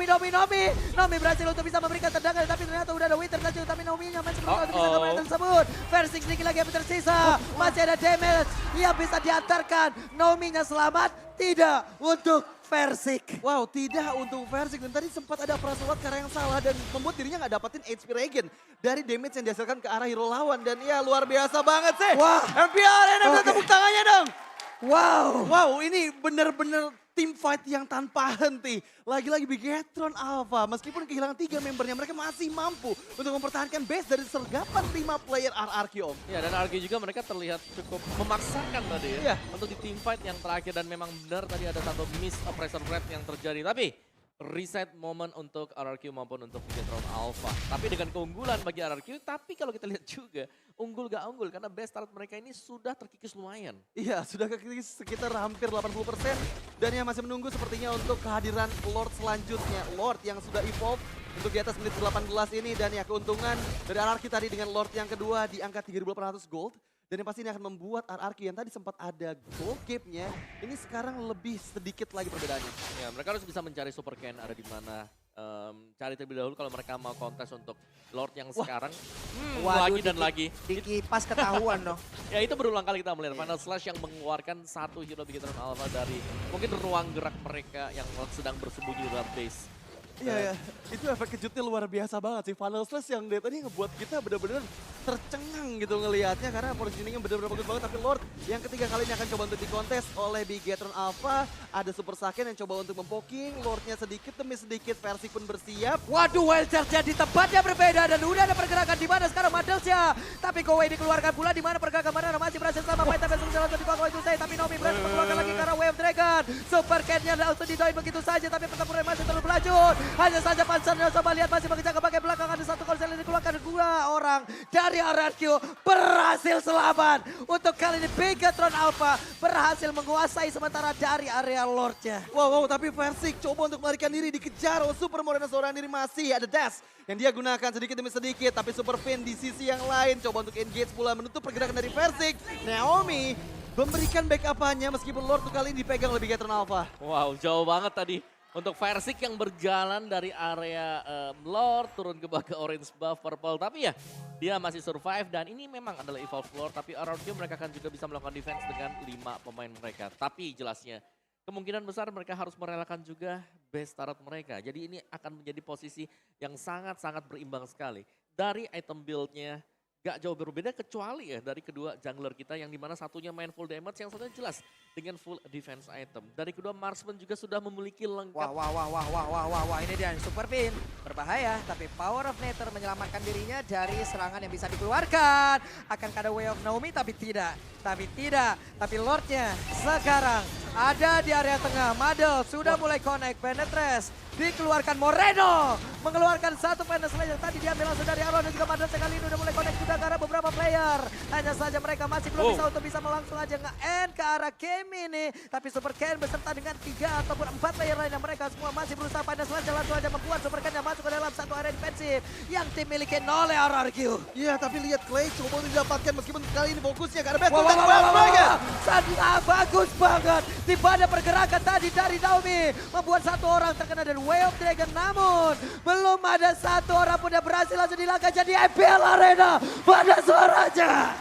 Nomi berhasil untuk bisa memberikan tendangan, tapi ternyata udah ada Winter saja, tapi Nominya masih belum bisa kembali tersebut. Versik sedikit lagi yang tersisa, masih ada damage yang bisa diantarkan. Nominya selamat, tidak untuk Versik. Wow, tidak untuk Versik. Dan tadi sempat ada prasalat karena yang salah dan membuat dirinya nggak dapetin HP regen dari damage yang dihasilkan ke arah hero lawan. Dan ya luar biasa banget sih. Wah. MPR bisa tepuk tangannya dong. Wow, Ini bener-bener tim fight yang tanpa henti. Lagi-lagi Bigetron Alpha, meskipun kehilangan 3 membernya, mereka masih mampu untuk mempertahankan base dari sergapan 5 player RRQ, Om. Ya, dan RRQ juga mereka terlihat cukup memaksakan tadi ya. Iya. Untuk di team fight yang terakhir dan memang benar tadi ada satu miss pressure rate yang terjadi. Tapi reset moment untuk RRQ maupun untuk Bigetron Alpha. Tapi dengan keunggulan bagi RRQ, tapi kalau kita lihat juga unggul gak unggul karena base start mereka ini sudah terkikis lumayan. Iya, sudah kekikis sekitar hampir 80%. Dan yang masih menunggu sepertinya untuk kehadiran Lord selanjutnya. Lord yang sudah evolve untuk di atas menit 18 ini. Dan ya keuntungan dari RRQ tadi dengan Lord yang kedua di angka 3.800 gold. Dan yang pasti ini akan membuat RRQ yang tadi sempat ada gold gap-nya, ini sekarang lebih sedikit lagi perbedaannya. Ya, mereka harus bisa mencari Super Ken ada di mana. Cari terlebih dahulu kalau mereka mau kontes untuk Lord yang sekarang. Lagi dan lagi. Dikipas ketahuan dong. Ya itu berulang kali kita melihat Final Slash yang mengeluarkan satu hero Bigetron Alpha dari mungkin ruang gerak mereka yang sedang bersembunyi di dalam base. Iya, itu efek kejutnya luar biasa banget sih. Final Slash yang dari tadi ngebuat kita bener-bener tercengang gitu ngelihatnya karena positioningnya bener-bener bagus banget. Tapi Lord yang ketiga kali ini akan coba untuk dikontes oleh Bigetron Alpha. Ada Super Saiyan yang coba untuk mempoking. Lordnya sedikit demi sedikit, Versik pun bersiap. Waduh, wild charge di tempatnya berbeda dan udah ada pergerakan di mana sekarang Madelsya. Tapi Go Away dikeluarkan pula di mana pergerakan mana masih berhasil sama fight tapi langsung dikuak itu saya. Tapi Nomi berhasil mengeluarkan lagi karena Wave Dragon. Super Cat-nya langsung didoin begitu saja tapi pertempuran masih terus berlanjut. Hanya saja Pansernya coba lihat masih mengejar ke bagian belakang. Ada satu konser yang dikeluarkan 2 orang dari RRQ berhasil selamat. Untuk kali ini Bigetron Alpha berhasil menguasai sementara dari area Lordnya. Wow, tapi Versik coba untuk melarikan diri, dikejar oleh Super Morena seorang diri, masih ada dash yang dia gunakan sedikit demi sedikit. Tapi Super Fin di sisi yang lain coba untuk engage pula menutup pergerakan dari Versik. Naomi memberikan backup-nya meskipun Lord tuh kali ini dipegang oleh Bigetron Alpha. Wow, jauh banget tadi. Untuk Versik yang berjalan dari area Lord turun ke bawah orange buff purple. Tapi ya dia masih survive dan ini memang adalah evolve Lord. Tapi RRQ mereka akan juga bisa melakukan defense dengan 5 pemain mereka. Tapi jelasnya kemungkinan besar mereka harus merelakan juga base turret mereka. Jadi ini akan menjadi posisi yang sangat-sangat berimbang sekali. Dari item build-nya gak jauh berbeda kecuali ya dari kedua jungler kita yang dimana satunya main full damage yang satunya jelas dengan full defense item. Dari kedua marksman juga sudah memiliki lengkap. Wah, ini dia Super Pin. Berbahaya, tapi Power of Nether menyelamatkan dirinya dari serangan yang bisa dikeluarkan. Akan ada Way of Naomi, tapi tidak. Tapi Lordnya sekarang ada di area tengah. Madel sudah mulai connect, Penetrate. Dikeluarkan Moreno mengeluarkan satu Final Slash yang tadi diambil langsung dari Aron dan juga Madras yang kali ini udah mulai connect juga ke arah beberapa player. Hanya saja mereka masih belum bisa untuk bisa langsung aja nge-end ke arah game ini. Tapi Super Ken beserta dengan 3 ataupun 4 player lainnya mereka semua masih berusaha Final Slash yang langsung aja membuat Super Ken yang masuk ke dalam satu area defensif yang dimiliki oleh RRQ. Iya, tapi lihat Clay coba untuk didapatkan meskipun kali ini fokusnya karena Best Sangat bagus banget. Tiba ada pergerakan tadi dari Naomi. Membuat satu orang terkena dari Way of Dragon. Namun belum ada satu orang pun yang berhasil langsung dilangkah jadi IPL Arena pada suaranya.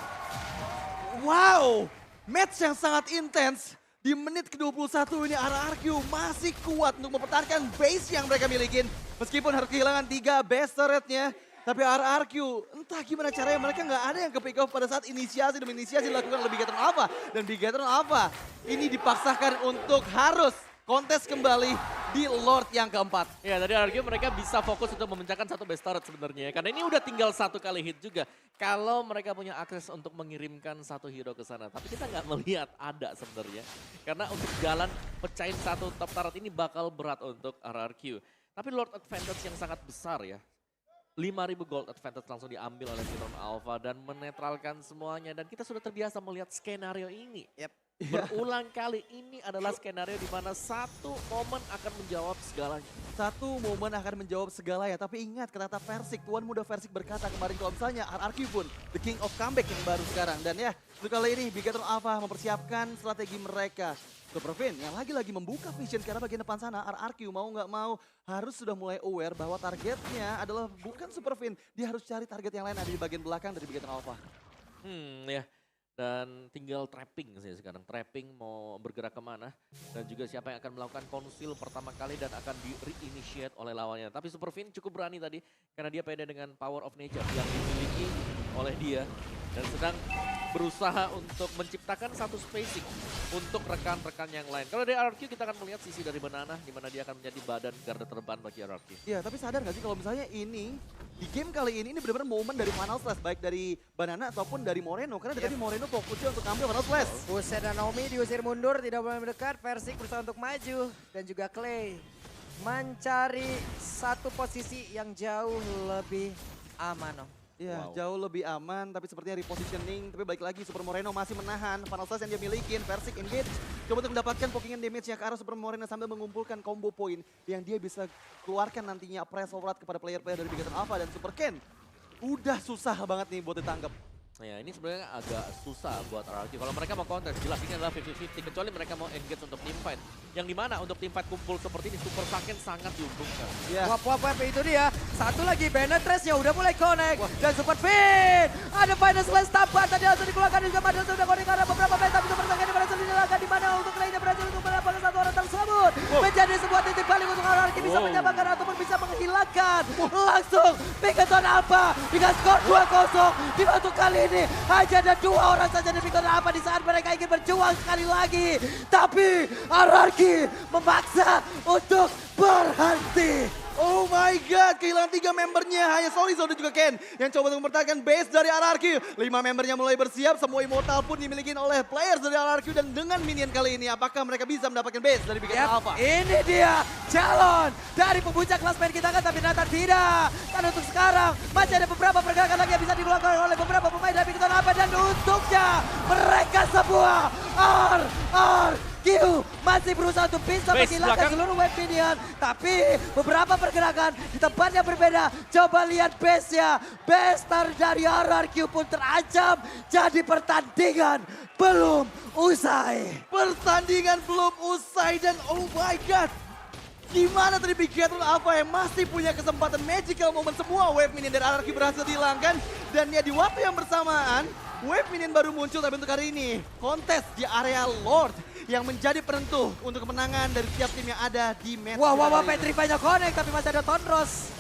Wow, match yang sangat intens. Di menit ke-21 ini RRQ masih kuat untuk mempertahankan base yang mereka milikin. Meskipun harus kehilangan 3 base turret-nya. Tapi RRQ, entah gimana caranya mereka nggak ada yang ke-pick off pada saat inisiasi demi inisiasi dilakukan oleh Bigatron Alpha. Dan Bigatron Alpha ini dipaksakan untuk harus kontes kembali di Lord yang keempat. Ya, dari RRQ mereka bisa fokus untuk memecahkan satu base turret sebenarnya. Karena ini udah tinggal satu kali hit juga. Kalau mereka punya akses untuk mengirimkan satu hero ke sana. Tapi kita nggak melihat ada sebenarnya. Karena untuk jalan pecahin satu top turret ini bakal berat untuk RRQ. Tapi Lord advantage yang sangat besar ya. 5.000 gold advantage langsung diambil oleh Bigatron Alpha dan menetralkan semuanya. Dan kita sudah terbiasa melihat skenario ini. Berulang kali ini adalah skenario di mana satu momen akan menjawab segalanya. Satu momen akan menjawab segalanya. Tapi ingat kata Persik, Tuan Muda Persik berkata kemarin kalau misalnya RRQ pun the king of comeback yang baru sekarang. Dan ya, untuk kali ini Bigatron Alpha mempersiapkan strategi mereka. Superfin yang lagi-lagi membuka vision karena bagian depan sana RRQ mau nggak mau harus sudah mulai aware bahwa targetnya adalah bukan Superfin. Dia harus cari target yang lain ada di bagian belakang dari Bigatron Alpha. Ya. Dan tinggal trapping sih sekarang. Trapping mau bergerak kemana. Dan juga siapa yang akan melakukan konsil pertama kali dan akan di-reinitiate oleh lawannya. Tapi Superfin cukup berani tadi. Karena dia pede dengan power of nature yang dimiliki oleh dia. Dan sedang berusaha untuk menciptakan satu spacing untuk rekan-rekan yang lain. Kalau dari RRQ kita akan melihat sisi dari Banana. Di mana dia akan menjadi badan garda terdepan bagi RRQ. Iya, tapi sadar gak sih kalau misalnya ini di game kali ini benar-benar momen dari Final Slash baik dari Banana ataupun dari Moreno karena dari tadi Moreno fokusnya untuk ambil Final Slash. Buset dan Naomi diusir mundur, tidak boleh mendekat. Persik berusaha untuk maju dan juga Clay mencari satu posisi yang jauh lebih aman. Iya, jauh lebih aman tapi sepertinya repositioning. Tapi balik lagi Super Moreno masih menahan Final Slash yang dia milikin. Persik engage. Coba untuk mendapatkan pokingan damage yang ke arah Super Moreno sambil mengumpulkan combo point yang dia bisa keluarkan nantinya press forward kepada player-player dari Bigatron Alpha dan Super Ken. Udah susah banget nih buat ditangkap. Ya ini sebenarnya agak susah buat RRQ. Kalau mereka mau counter, jelas ini adalah 50-50. Kecuali mereka mau engage untuk teamfight. Yang dimana untuk teamfight kumpul seperti ini, Super Saiyan sangat diuntungkan. Wap, itu dia. Satu lagi, Benetress-nya udah mulai connect. Dan Super Fin. Ada Final Slash tampak. Tadi langsung dikeluarkan juga. Madras sudah connect karena beberapa band. Tapi Super Saiyan berhasil dinyalakan. Dimana untuk lainnya berhasil untuk mendapatkan satu orang tersebut. Menjadi sebuah titik balik untuk RRQ bisa menyamakan ataupun bisa menghilangkan. Langsung Bigatron Alpha dengan skor 2-0. Di waktu kali ini hanya ada 2 orang saja di Bigatron Alpha di saat mereka ingin berjuang sekali lagi. Tapi RRQ memaksa untuk berhenti. Oh my god, kehilangan 3 membernya. Hanya Solizo dan juga Ken yang coba untuk mempertahankan base dari RRQ. 5 membernya mulai bersiap, semua immortal pun dimiliki oleh players dari RRQ. Dan dengan minion kali ini, apakah mereka bisa mendapatkan base dari Bigatron Alpha? Ini dia calon dari pembuncak klasmen kita kan, tapi ternyata tidak. Dan untuk sekarang masih ada beberapa pergerakan lagi yang bisa dilakukan oleh beberapa pemain dari Bigatron Alpha. Dan untuknya mereka semua RRQ masih berusaha untuk bisa menghilangkan seluruh wave minion. Tapi beberapa pergerakan di tempat yang berbeda. Coba lihat base-nya. Base dari RRQ pun terancam. Jadi pertandingan belum usai. Pertandingan belum usai dan oh my god. Gimana tadi Bigatron Alpha yang masih punya kesempatan magical moment, semua wave minion dari RRQ berhasil dihilangkan. Dan ya di waktu yang bersamaan, wave minion baru muncul tapi untuk hari ini kontes di area Lord yang menjadi penentu untuk kemenangan dari tiap tim yang ada di match. Wah, Petrify-nya connect tapi masih ada Tonros.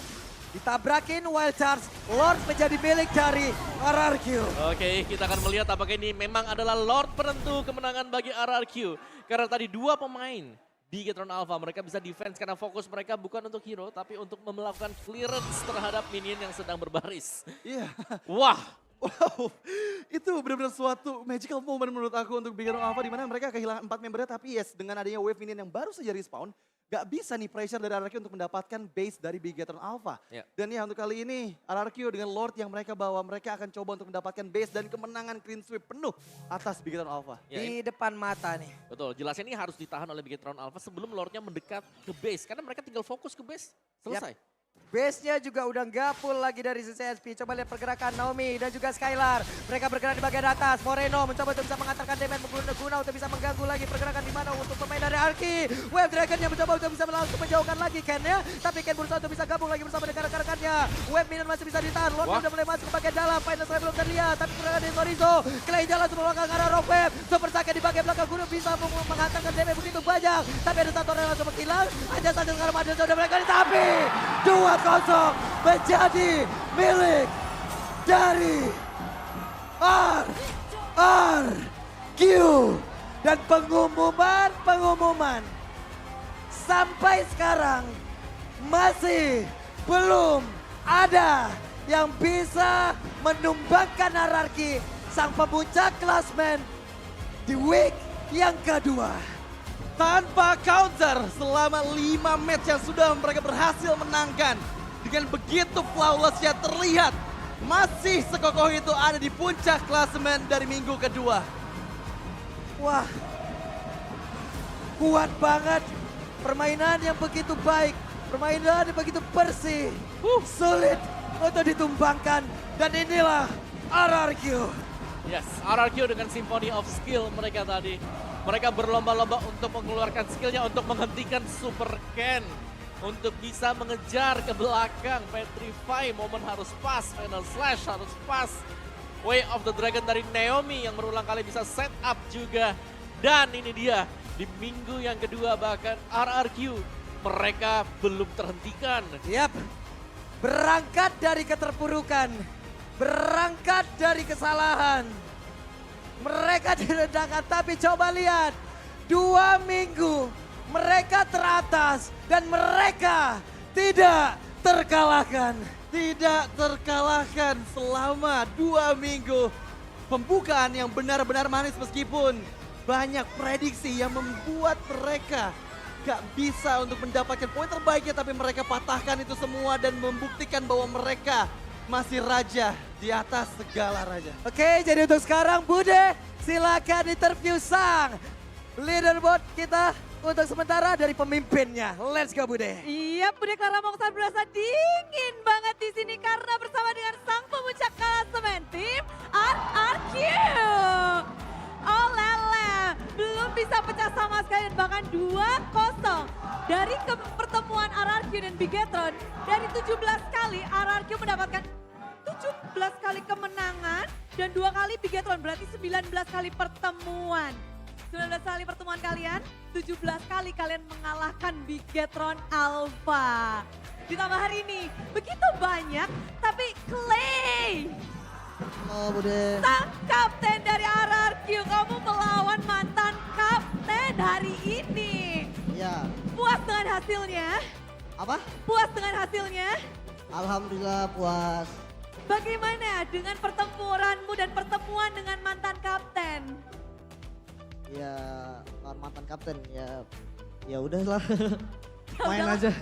Ditabrakin Wild Charge, Lord menjadi milik dari RRQ. Oke, kita akan melihat apakah ini memang adalah Lord penentu kemenangan bagi RRQ. Karena tadi 2 pemain Bigatron Alpha, mereka bisa defense karena fokus mereka bukan untuk hero, tapi untuk melakukan clearance terhadap minion yang sedang berbaris. Iya. Wah. Wow, itu benar-benar suatu magical moment menurut aku untuk Bigatron Alpha di mana mereka kehilangan 4 membernya tapi yes dengan adanya wave minion yang baru saja respawn, Gak bisa nih pressure dari RRQ untuk mendapatkan base dari Bigetron Alpha. Ya. Dan ya untuk kali ini RRQ dengan Lord yang mereka bawa, mereka akan coba untuk mendapatkan base dan kemenangan clean sweep penuh atas Bigetron Alpha. Ya, Di depan mata nih. betul, jelasnya ini harus ditahan oleh Bigetron Alpha sebelum Lordnya mendekat ke base. Karena mereka tinggal fokus ke base, selesai. Base-nya juga udah nggak full lagi dari sisi SP. Coba lihat pergerakan Naomi dan juga Skylar. Mereka bergerak di bagian atas. Moreno mencoba untuk bisa mengantarkan damage guna untuk bisa mengganggu lagi pergerakan di mana untuk pemain dari Arki. Wave Dragon yang mencoba untuk bisa langsung menjauhkan lagi Ken-nya. Tapi Ken berusaha untuk bisa gabung lagi bersama dengan rekan-rekannya. Wave Minion masih bisa ditahan. Lord udah mulai masuk ke bagian dalam. Final Slide belum terlihat. Tapi pergerakan dari Torizo. Clay jalan untuk melangkah ke arah Rock Wave. Super Saiyan di bagian belakang guna bisa menghantarkan damage begitu banyak. Tapi ada satu orang yang langsung menghilang. Hanya saja sekarang ada sudah mereka tapi 2-0 menjadi milik dari RRQ. Dan pengumuman sampai sekarang masih belum ada yang bisa menumbangkan RRQ sang pemuncak klasmen di week yang kedua. Tanpa counter selama 5 match yang sudah mereka berhasil menangkan. Dengan begitu flawlessnya terlihat masih sekokoh itu ada di puncak klasemen dari minggu kedua. Wah, kuat banget. Permainan yang begitu baik, permainan yang begitu bersih, sulit untuk ditumbangkan. Dan inilah RRQ. Yes, RRQ dengan Symphony of Skill mereka tadi. Mereka berlomba-lomba untuk mengeluarkan skillnya untuk menghentikan Super Ken. Untuk bisa mengejar ke belakang, Petrify, momen harus pas, Final Slash harus pas. Way of the Dragon dari Naomi yang berulang kali bisa set up juga. Dan ini dia, di minggu yang kedua bahkan RRQ, mereka belum terhentikan. Yap, berangkat dari keterpurukan, berangkat dari kesalahan. Mereka direndahkan, tapi coba lihat, 2 minggu mereka teratas dan mereka tidak terkalahkan. Tidak terkalahkan selama 2 minggu. Pembukaan yang benar-benar manis meskipun banyak prediksi yang membuat mereka gak bisa untuk mendapatkan poin terbaiknya. Tapi mereka patahkan itu semua dan membuktikan bahwa mereka masih raja di atas segala raja. Oke, jadi untuk sekarang Bude silakan interview sang leaderboard kita untuk sementara dari pemimpinnya. Let's go Bude. Iya, Bude Clara Moksan berasa dingin banget di sini karena bersama dengan sang pemuncak klasemen tim RRQ. Oh lele, belum bisa pecah sama sekali dan bahkan 2-0 dari pertemuan RRQ dan Bigetron. Dari 17 kali RRQ mendapatkan 17 kali kemenangan dan 2 kali Bigetron, berarti 19 kali pertemuan. 19 kali pertemuan kalian, 17 kali kalian mengalahkan Bigetron Alpha. Ditambah hari ini, begitu banyak, tapi Clay, Oh, Bude. sang kapten dari RRQ, kamu melawan mantan kapten hari ini. Ya, Puas dengan hasilnya? apa? Puas dengan hasilnya? Alhamdulillah puas. Bagaimana dengan pertempuranmu dan pertemuan dengan mantan kapten? Ya, lawan mantan kapten ya udahlah. Ya Main udahlah, aja.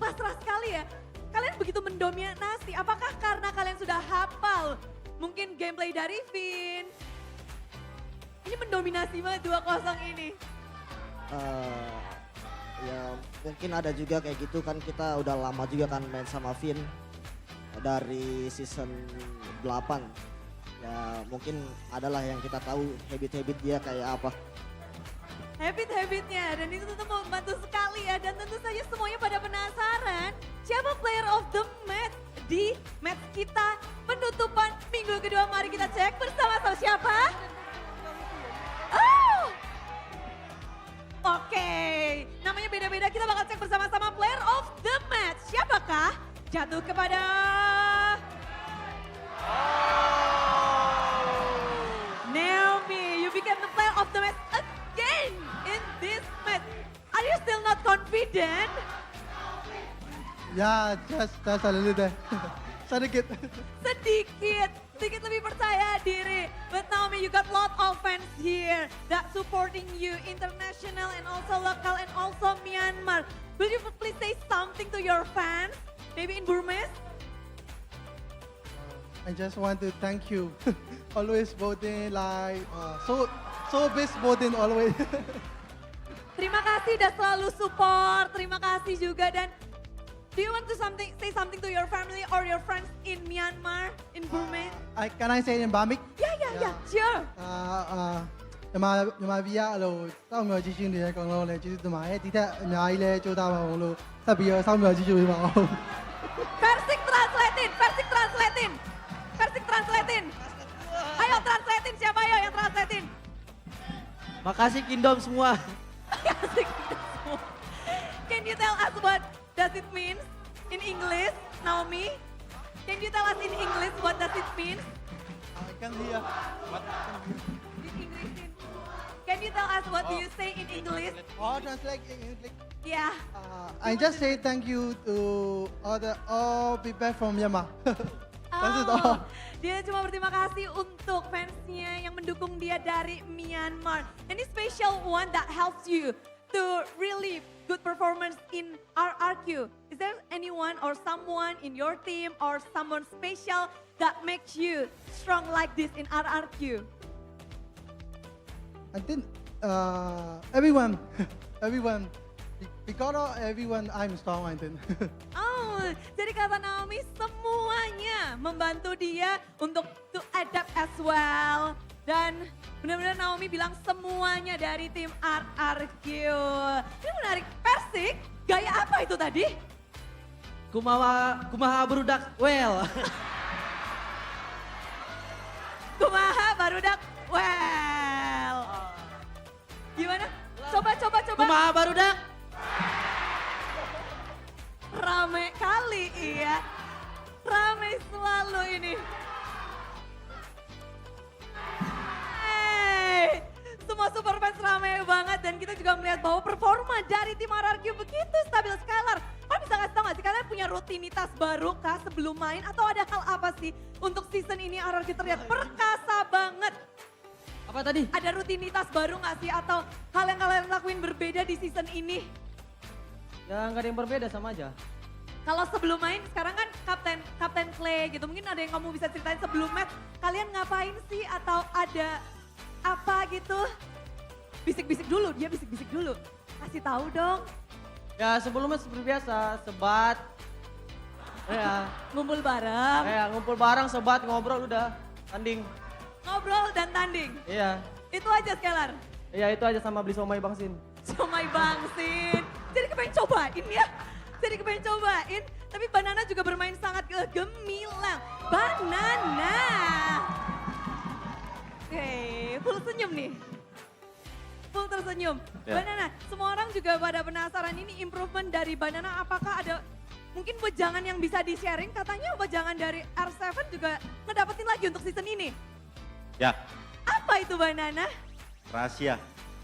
pasrah sekali ya. Kalian begitu mendominasi, apakah karena kalian sudah hafal mungkin gameplay dari Vin? Ini mendominasi banget 2-0 ini. Ya mungkin ada juga kayak gitu kan, kita udah lama juga kan main sama Vin dari season 8. Ya mungkin adalah yang kita tahu habit-habit dia kayak apa. Habit-habitnya dan itu tentu membantu sekali ya. Dan tentu saja semuanya pada penasaran siapa player of the match di match kita penutupan minggu kedua. Mari kita cek bersama-sama siapa? Oh! Oke, namanya beda-beda, kita bakal cek bersama-sama player of the match. Siapakah? Jatuh kepada... Naomi, you became the player of the match again in this match. Are you still not confident? Yeah, just a little bit. sedikit. Sedikit lebih percaya diri. But Naomi, you got lot of fans here that supporting you, international and also local and also Myanmar. Will you please say something to your fans? Maybe in Burmese? I just want to thank you. Always voting like so best voting always. Terima kasih udah selalu support. Terima kasih juga dan do you want to say something to your family or your friends in Myanmar, in Burma? Can I say in Bamik? Yeah, sure. မြန်မာပြည်ကစောင့်မျှော်ကြည့်ရှုနေတဲ့အကောင်လုံးလည်းကျေးဇူးတင်ပါတယ်ဒီထက်အများကြီးလည်းကြိုးစားပါအောင်လို့ဆက်ပြီးတော့စောင့်မျှော်ကြည့်ရှုပေးပါအောင် Persik translatein. Ayo translatein, siapa ayo yang translatein? Makasih Kingdom semua. Can you tell us what does it mean in English, Naomi? Can you tell us in English what does it mean? I can hear. In English. Can you tell us what do you say in English? Translate in English. Yeah. I just say thank you to all people from Myanmar. That's it all. Dia cuma berterima kasih untuk fansnya yang mendukung dia dari Myanmar. Any special one that helps you to really good performance in RRQ? Is there anyone or someone in your team or someone special that makes you strong like this in RRQ? I think everyone, because of everyone, I'm strong. I think. Oh, jadi kata Naomi semuanya membantu dia untuk to adapt as well. Dan benar-benar Naomi bilang semuanya dari tim RRQ. Ini menarik. Persik, gaya apa itu tadi? Kumaha berudak well. Kumaha barudak well. Gimana? Coba. Kumaha barudak. Rame kali iya. Rame selalu ini. Hey, semua super fans rame banget dan kita juga melihat bahwa performa dari tim RRQ begitu stabil. Skylar, kalian bisa kasih tau gak sih kalian punya rutinitas baru kah sebelum main atau ada hal apa sih untuk season ini RRQ terlihat perkasa banget? Apa tadi? Ada rutinitas baru gak sih atau hal yang kalian lakuin berbeda di season ini? Ya nggak ada yang berbeda sama aja. Kalau sebelum main sekarang kan Kapten Clay gitu. Mungkin ada yang kamu bisa ceritain sebelum match. Kalian ngapain sih atau ada apa gitu? Bisik-bisik dulu, dia bisik-bisik dulu. Kasih tahu dong. Ya sebelumnya seperti biasa, sebat. Ya, Ngumpul bareng, ngumpul bareng, sebat, ngobrol udah, tanding. ngobrol dan tanding. Iya, Itu aja Skelar. iya itu aja sama beli somai bangsin. Somai bangsin. Jadi kepengen cobain ya. Tapi Banana juga bermain sangat gemilang. Banana. Oke, full senyum nih. Full tersenyum. Ya. Banana, semua orang juga pada penasaran ini improvement dari Banana. Apakah ada mungkin wejangan yang bisa di-sharing? Katanya wejangan dari R7 juga ngedapetin lagi untuk season ini. Ya, Apa itu Banana? rahasia.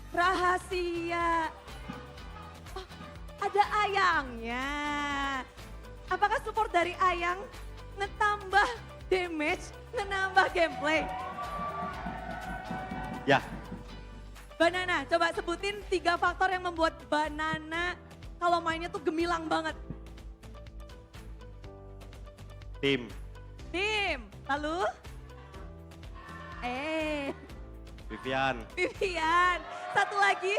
Rahasia. Oh, ada Ayangnya. Apakah support dari Ayang ngetambah damage, ngenambah gameplay? Ya, Banana, coba sebutin 3 faktor yang membuat Banana kalau mainnya tuh gemilang banget. tim, Tim, lalu? Vivian, Vivian. Satu lagi,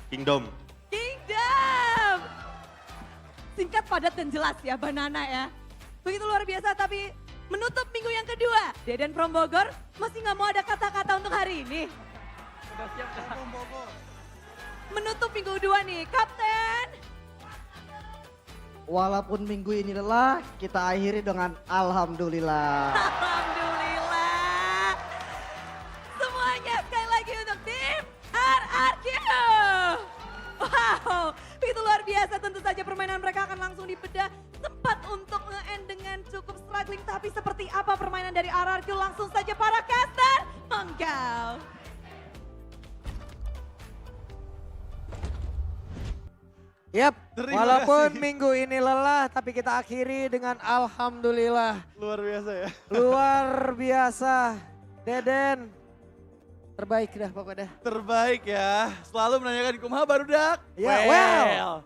Kingdom. Kingdom. Singkat, padat, dan jelas ya Banana ya. Begitu luar biasa, tapi menutup minggu yang kedua. Deden from Bogor masih nggak mau ada kata-kata untuk hari ini. Menutup minggu kedua nih, Kapten. Walaupun minggu ini lelah, kita akhiri dengan alhamdulillah. Alhamdulillah. Semuanya sekali lagi untuk tim RRQ. Wow, begitu luar biasa. Tentu saja permainan mereka akan langsung dibedah. Sempat untuk nge-end dengan cukup struggling. Tapi seperti apa permainan dari RRQ? Langsung saja para caster, monggo. Yap, Terima walaupun kasih. minggu ini lelah tapi kita akhiri dengan alhamdulillah. Luar biasa ya. Luar biasa. Deden, terbaik dah pokoknya. Terbaik ya. Selalu menanyakan kumaha barudak. Ya, well.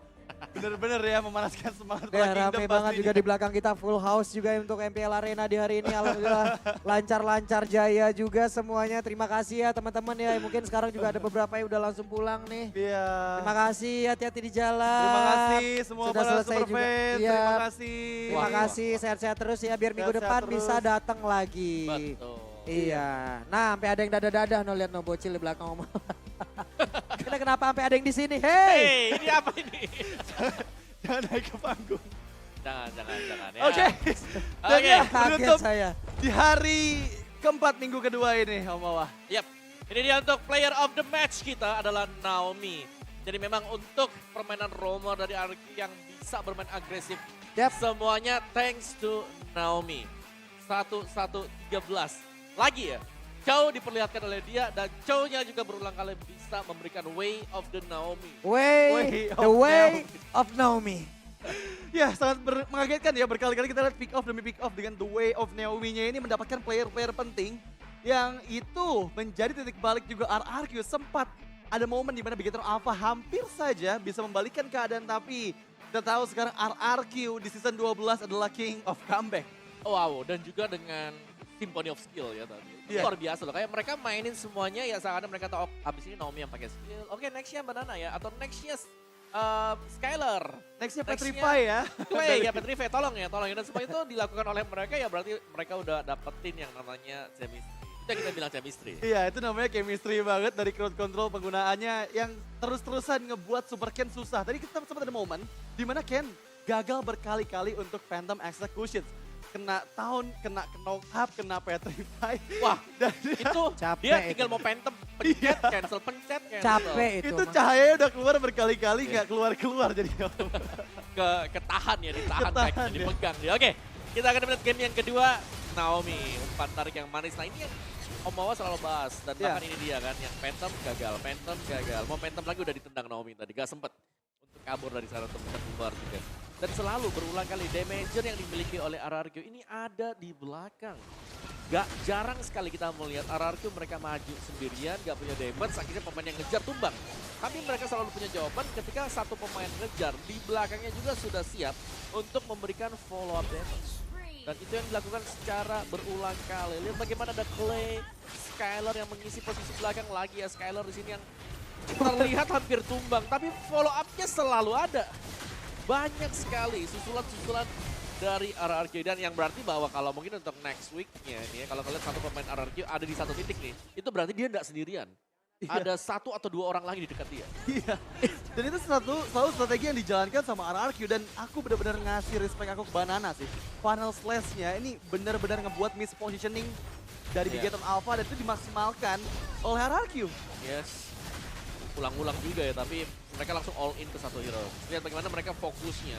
Bener-bener ya memanaskan semangat Ya, para Kingdom rame banget pastinya. juga di belakang kita full house juga untuk MPL Arena di hari ini. Alhamdulillah lancar-lancar jaya juga semuanya. Terima kasih ya teman-teman ya. Mungkin sekarang juga ada beberapa yang udah langsung pulang nih. Iya. Terima kasih, hati-hati di jalan. Terima kasih semua Sudah para selesai super juga. fans. Iya. Terima kasih. Terima kasih, sehat-sehat terus ya biar minggu Sehat-sehat depan bisa terus. datang lagi. Betul. Iya. Nah, sampai ada yang dadah-dadah no lihat no bocil di belakang Om. Kenapa sampai ada yang di sini? Hey! Hey, ini apa ini? Jangan naik ke panggung. Jangan ya. Oke. Dan Oke. ya, Kaget menutup saya. di hari keempat minggu kedua ini Om Mawah. Yap, ini dia untuk player of the match kita adalah Naomi. Jadi memang untuk permainan roamer dari Arki yang bisa bermain agresif. Yap. Semuanya thanks to Naomi. 1-1-13. Lagi ya, Chow diperlihatkan oleh dia dan Chow-nya juga berulang kali bisa memberikan way of the Naomi. Way The of way of Naomi. Ya sangat mengagetkan ya, berkali-kali kita lihat pick off demi pick off dengan the way of Naomi-nya ini mendapatkan player-player penting yang itu menjadi titik balik juga RRQ. Sempat ada momen di mana Bigetron Alpha hampir saja bisa membalikan keadaan, tapi kita tahu sekarang RRQ di season 12 adalah king of comeback. Wow, dan juga dengan Symphony of Skill ya tadi. Itu Iya. luar biasa loh, kayak mereka mainin semuanya ya seakan mereka tahu, oh, abis ini Naomi yang pakai skill. Oke, nextnya Banana ya, atau nextnya Skylar. Nextnya Nextnya- Petrify ya. Clay ya Petrify, tolong ya. Dan semua itu dilakukan oleh mereka ya berarti mereka udah dapetin yang namanya chemistry. Itu yang kita bilang chemistry. Iya, itu namanya chemistry banget dari crowd control penggunaannya yang terus-terusan ngebuat Super Ken susah. Tadi kita sempat ada momen di mana Ken gagal berkali-kali untuk Phantom Executions. Kena Town, kena knock up, kena Petrify. Wah, Dan itu Capek dia itu. tinggal mau pentem, pencet, cancel, pencet, cancel. Capek itu. itu mah. cahayanya udah keluar berkali-kali nggak keluar-keluar jadi. Ketahan ya, ditahan Ketahan backnya, ya. dipegang dia. Oke, kita akan melihat game yang kedua. Naomi, umpan tarik yang manis. Nah ini yang Om Mawa selalu bahas. Dan Ya. bahkan ini dia kan, yang Phantom gagal. Mau Phantom lagi udah ditendang Naomi tadi. Gak sempet untuk kabur dari sana untuk bisa keluar juga. Dan selalu berulang kali damager yang dimiliki oleh RRQ ini ada di belakang. Gak jarang sekali kita melihat RRQ mereka maju sendirian, gak punya damage, akhirnya pemain yang ngejar tumbang. Tapi mereka selalu punya jawaban ketika satu pemain ngejar, di belakangnya juga sudah siap untuk memberikan follow up damage. Dan itu yang dilakukan secara berulang kali. Lihat bagaimana ada Clay, Skylar yang mengisi posisi belakang lagi ya. Skylar di sini yang terlihat hampir tumbang, tapi follow up-nya selalu ada. Banyak sekali susulan-susulan dari RRQ dan yang berarti bahwa kalau mungkin untuk next week-nya nih ya, kalau kalian satu pemain RRQ ada di satu titik nih, itu berarti dia nggak sendirian. Ada satu atau dua orang lagi di dekat dia. Iya. Dan itu selalu strategi yang dijalankan sama RRQ dan aku benar-benar ngasih respect aku ke Banana sih. Final slash-nya ini benar-benar ngebuat mispositioning dari Iya. Bigetron Alpha dan itu dimaksimalkan oleh RRQ. Yes. Ulang-ulang juga ya, tapi mereka langsung all in ke satu hero. Lihat bagaimana mereka fokusnya.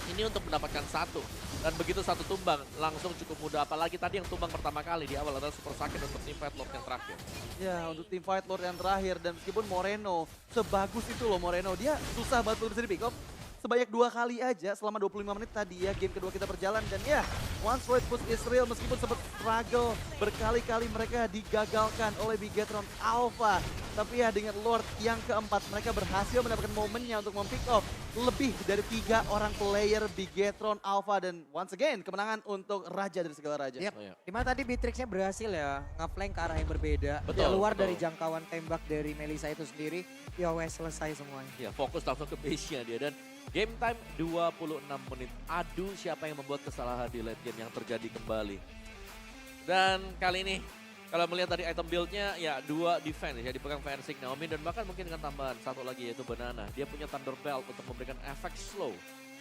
Ini untuk mendapatkan satu. Dan begitu satu tumbang, langsung cukup mudah. Apalagi tadi yang tumbang pertama kali di awal adalah super sakit untuk tim Fight Lord yang terakhir. Ya, untuk tim Fight Lord yang terakhir dan meskipun Moreno sebagus itu loh Moreno, dia susah banget untuk bisa di pick up. Sebanyak 2 kali aja selama 25 menit tadi ya game kedua kita berjalan dan ya once Royd push Israel meskipun sempat struggle berkali-kali mereka digagalkan oleh Bigetron Alpha. Tapi ya dengan Lord yang keempat mereka berhasil mendapatkan momennya untuk mempick off lebih dari 3 orang player Bigetron Alpha dan once again kemenangan untuk Raja dari segala raja. Yap. Oh, iya. Dimana tadi Beatrix-nya berhasil ya ngeflank ke arah yang berbeda. Betul, Keluar betul. dari jangkauan tembak dari Melisa itu sendiri. Ya wes selesai semuanya. Ya fokus langsung ke base-nya dia dan game time 26 menit. Adu siapa yang membuat kesalahan di late game yang terjadi kembali. Dan kali ini kalau melihat dari item build-nya ya 2 defense ya dipegang Fencing Naomi dan bahkan mungkin dengan tambahan satu lagi yaitu Banana. Dia punya Thunder Belt untuk memberikan efek slow.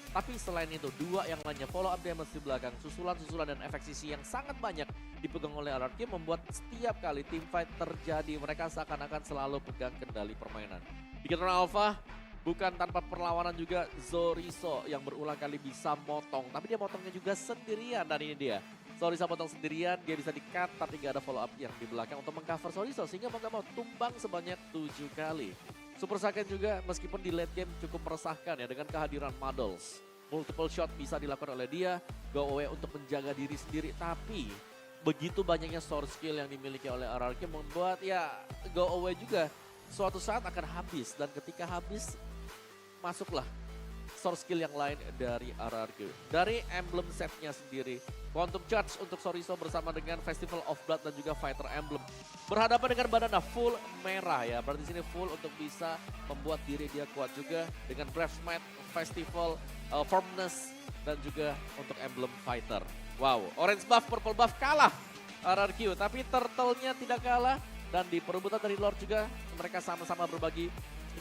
Tapi selain itu 2 yang lainnya follow up damage di belakang, susulan-susulan dan efek sisi yang sangat banyak dipegang oleh RRQ membuat setiap kali team fight terjadi mereka seakan-akan selalu pegang kendali permainan. Bigetron Alpha bukan tanpa perlawanan juga Zoriso yang berulang kali bisa motong. Tapi dia motongnya juga sendirian dan ini dia. Zoriso motong sendirian, dia bisa di-cut tapi gak ada follow up yang di belakang untuk mengcover Zoriso. Sehingga mau gak mau tumbang sebanyak 7 kali. Super Saiyan juga meskipun di late game cukup meresahkan ya dengan kehadiran Muddles. Multiple shot bisa dilakukan oleh dia, Go Away untuk menjaga diri sendiri. Tapi begitu banyaknya source skill yang dimiliki oleh RRQ membuat ya Go Away juga suatu saat akan habis. Dan ketika habis masuklah source skill yang lain dari RRQ. Dari emblem setnya sendiri, Quantum Charge untuk Soriso bersama dengan Festival of Blood dan juga Fighter Emblem. Berhadapan dengan bandana full merah ya, berarti sini full untuk bisa membuat diri dia kuat juga dengan Breathsmith, Festival, Firmness, dan juga untuk Emblem Fighter. Wow, orange buff, purple buff kalah RRQ, tapi turtle-nya tidak kalah. Dan di perebutan dari Lord juga mereka sama-sama berbagi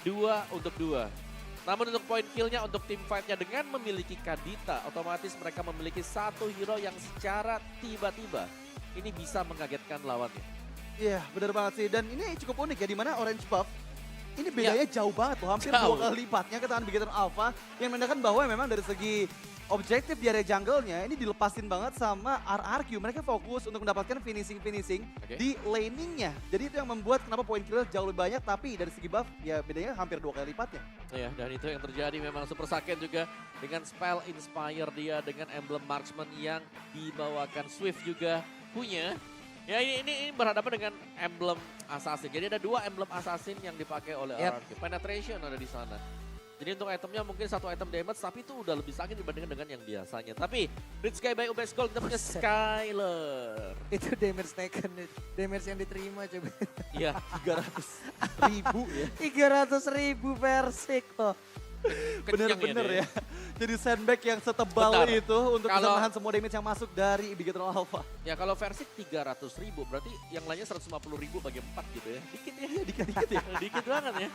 2 untuk 2. Namun untuk poin kill-nya untuk tim fight-nya dengan memiliki Kadita, otomatis mereka memiliki satu hero yang secara tiba-tiba ini bisa mengagetkan lawannya. Iya, benar banget sih. Dan ini cukup unik ya, dimana orange buff ini bedanya jauh banget loh, hampir 2 kali lipatnya ke tangan Begetter Alpha. Yang menandakan bahwa memang dari segi objektif di area jungle-nya ini dilepasin banget sama RRQ. Mereka fokus untuk mendapatkan finishing di laning-nya. Jadi itu yang membuat kenapa poin kill jauh lebih banyak, tapi dari segi buff ya bedanya hampir 2 kali lipatnya. Ya, dan itu yang terjadi memang Super Saiyan juga dengan spell inspire dia dengan emblem marksman yang dibawakan Swift juga punya. Ya ini berhadapan dengan emblem assassin. Jadi ada 2 emblem assassin yang dipakai oleh RRQ. Penetration ada di sana. Jadi untuk itemnya mungkin 1 item damage, tapi itu udah lebih sakit dibandingkan dengan yang biasanya. Tapi Blitz Sky by UBS Gold kita punya Skyler. Itu damage taken, damage yang diterima coba. Iya, 300.000 ya. 300.000 Persik loh. Bener-bener ya. Jadi sandbag yang setebal Bentar. itu untuk bisa Kalau- menahan semua damage yang masuk dari Begetter Alpha. Ya kalau versi 300.000 berarti yang lainnya 150.000 bagi 4 gitu ya. Dikit ya. Dikit-dikit ya. Dikit banget ya.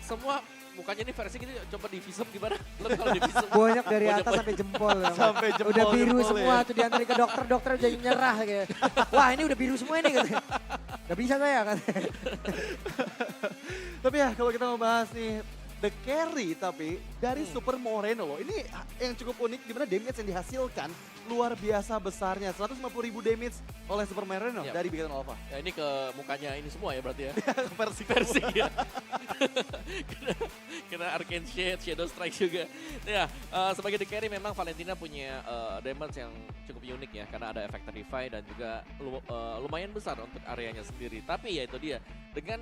Semua mukanya ini versi gitu coba divisum gimana? Belum kalau divisum. Banyak dari Banyak atas sampai jempol. ya. Sampai jempol, Udah biru jempol semua ya. tuh diantarin ke dokter, dokter udah nyerah kayak. Wah ini udah biru semua ini katanya. Gak bisa saya katanya. Tapi ya kalau kita mau bahas nih the carry tapi dari Super Moreno loh. Ini yang cukup unik dimana damage yang dihasilkan luar biasa besarnya. 150.000 damage oleh Super Moreno Yap. dari Begetter Alpha. Ya ini ke mukanya ini semua ya berarti ya. Versi ya. kena Arcane Shade, Shadow Strike juga. Ya, sebagai the carry memang Valentina punya damage yang cukup unik ya. Karena ada efek Terrify dan juga lumayan besar untuk areanya sendiri. Tapi ya itu dia, dengan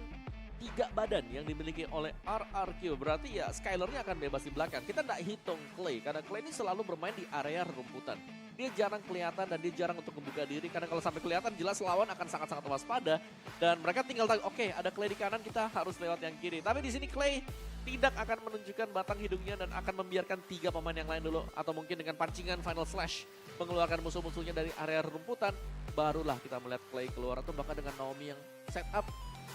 3 badan yang dimiliki oleh RRQ, berarti ya Skyler-nya akan bebas di belakang. Kita nggak hitung Clay, karena Clay ini selalu bermain di area rumputan. Dia jarang kelihatan dan dia jarang untuk membuka diri, karena kalau sampai kelihatan jelas lawan akan sangat-sangat waspada. Dan mereka tinggal tahu, oke ada Clay di kanan, kita harus lewat yang kiri. Tapi di sini Clay tidak akan menunjukkan batang hidungnya dan akan membiarkan 3 pemain yang lain dulu. Atau mungkin dengan pancingan Final Slash, mengeluarkan musuh-musuhnya dari area rumputan. Barulah kita melihat Clay keluar, atau bahkan dengan Naomi yang setup.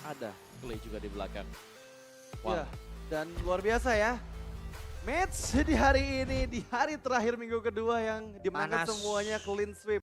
Ada Clay juga di belakang. Wow. Ya, dan luar biasa ya. Match di hari ini, di hari terakhir minggu kedua yang dimenangkan Panas. semuanya clean sweep.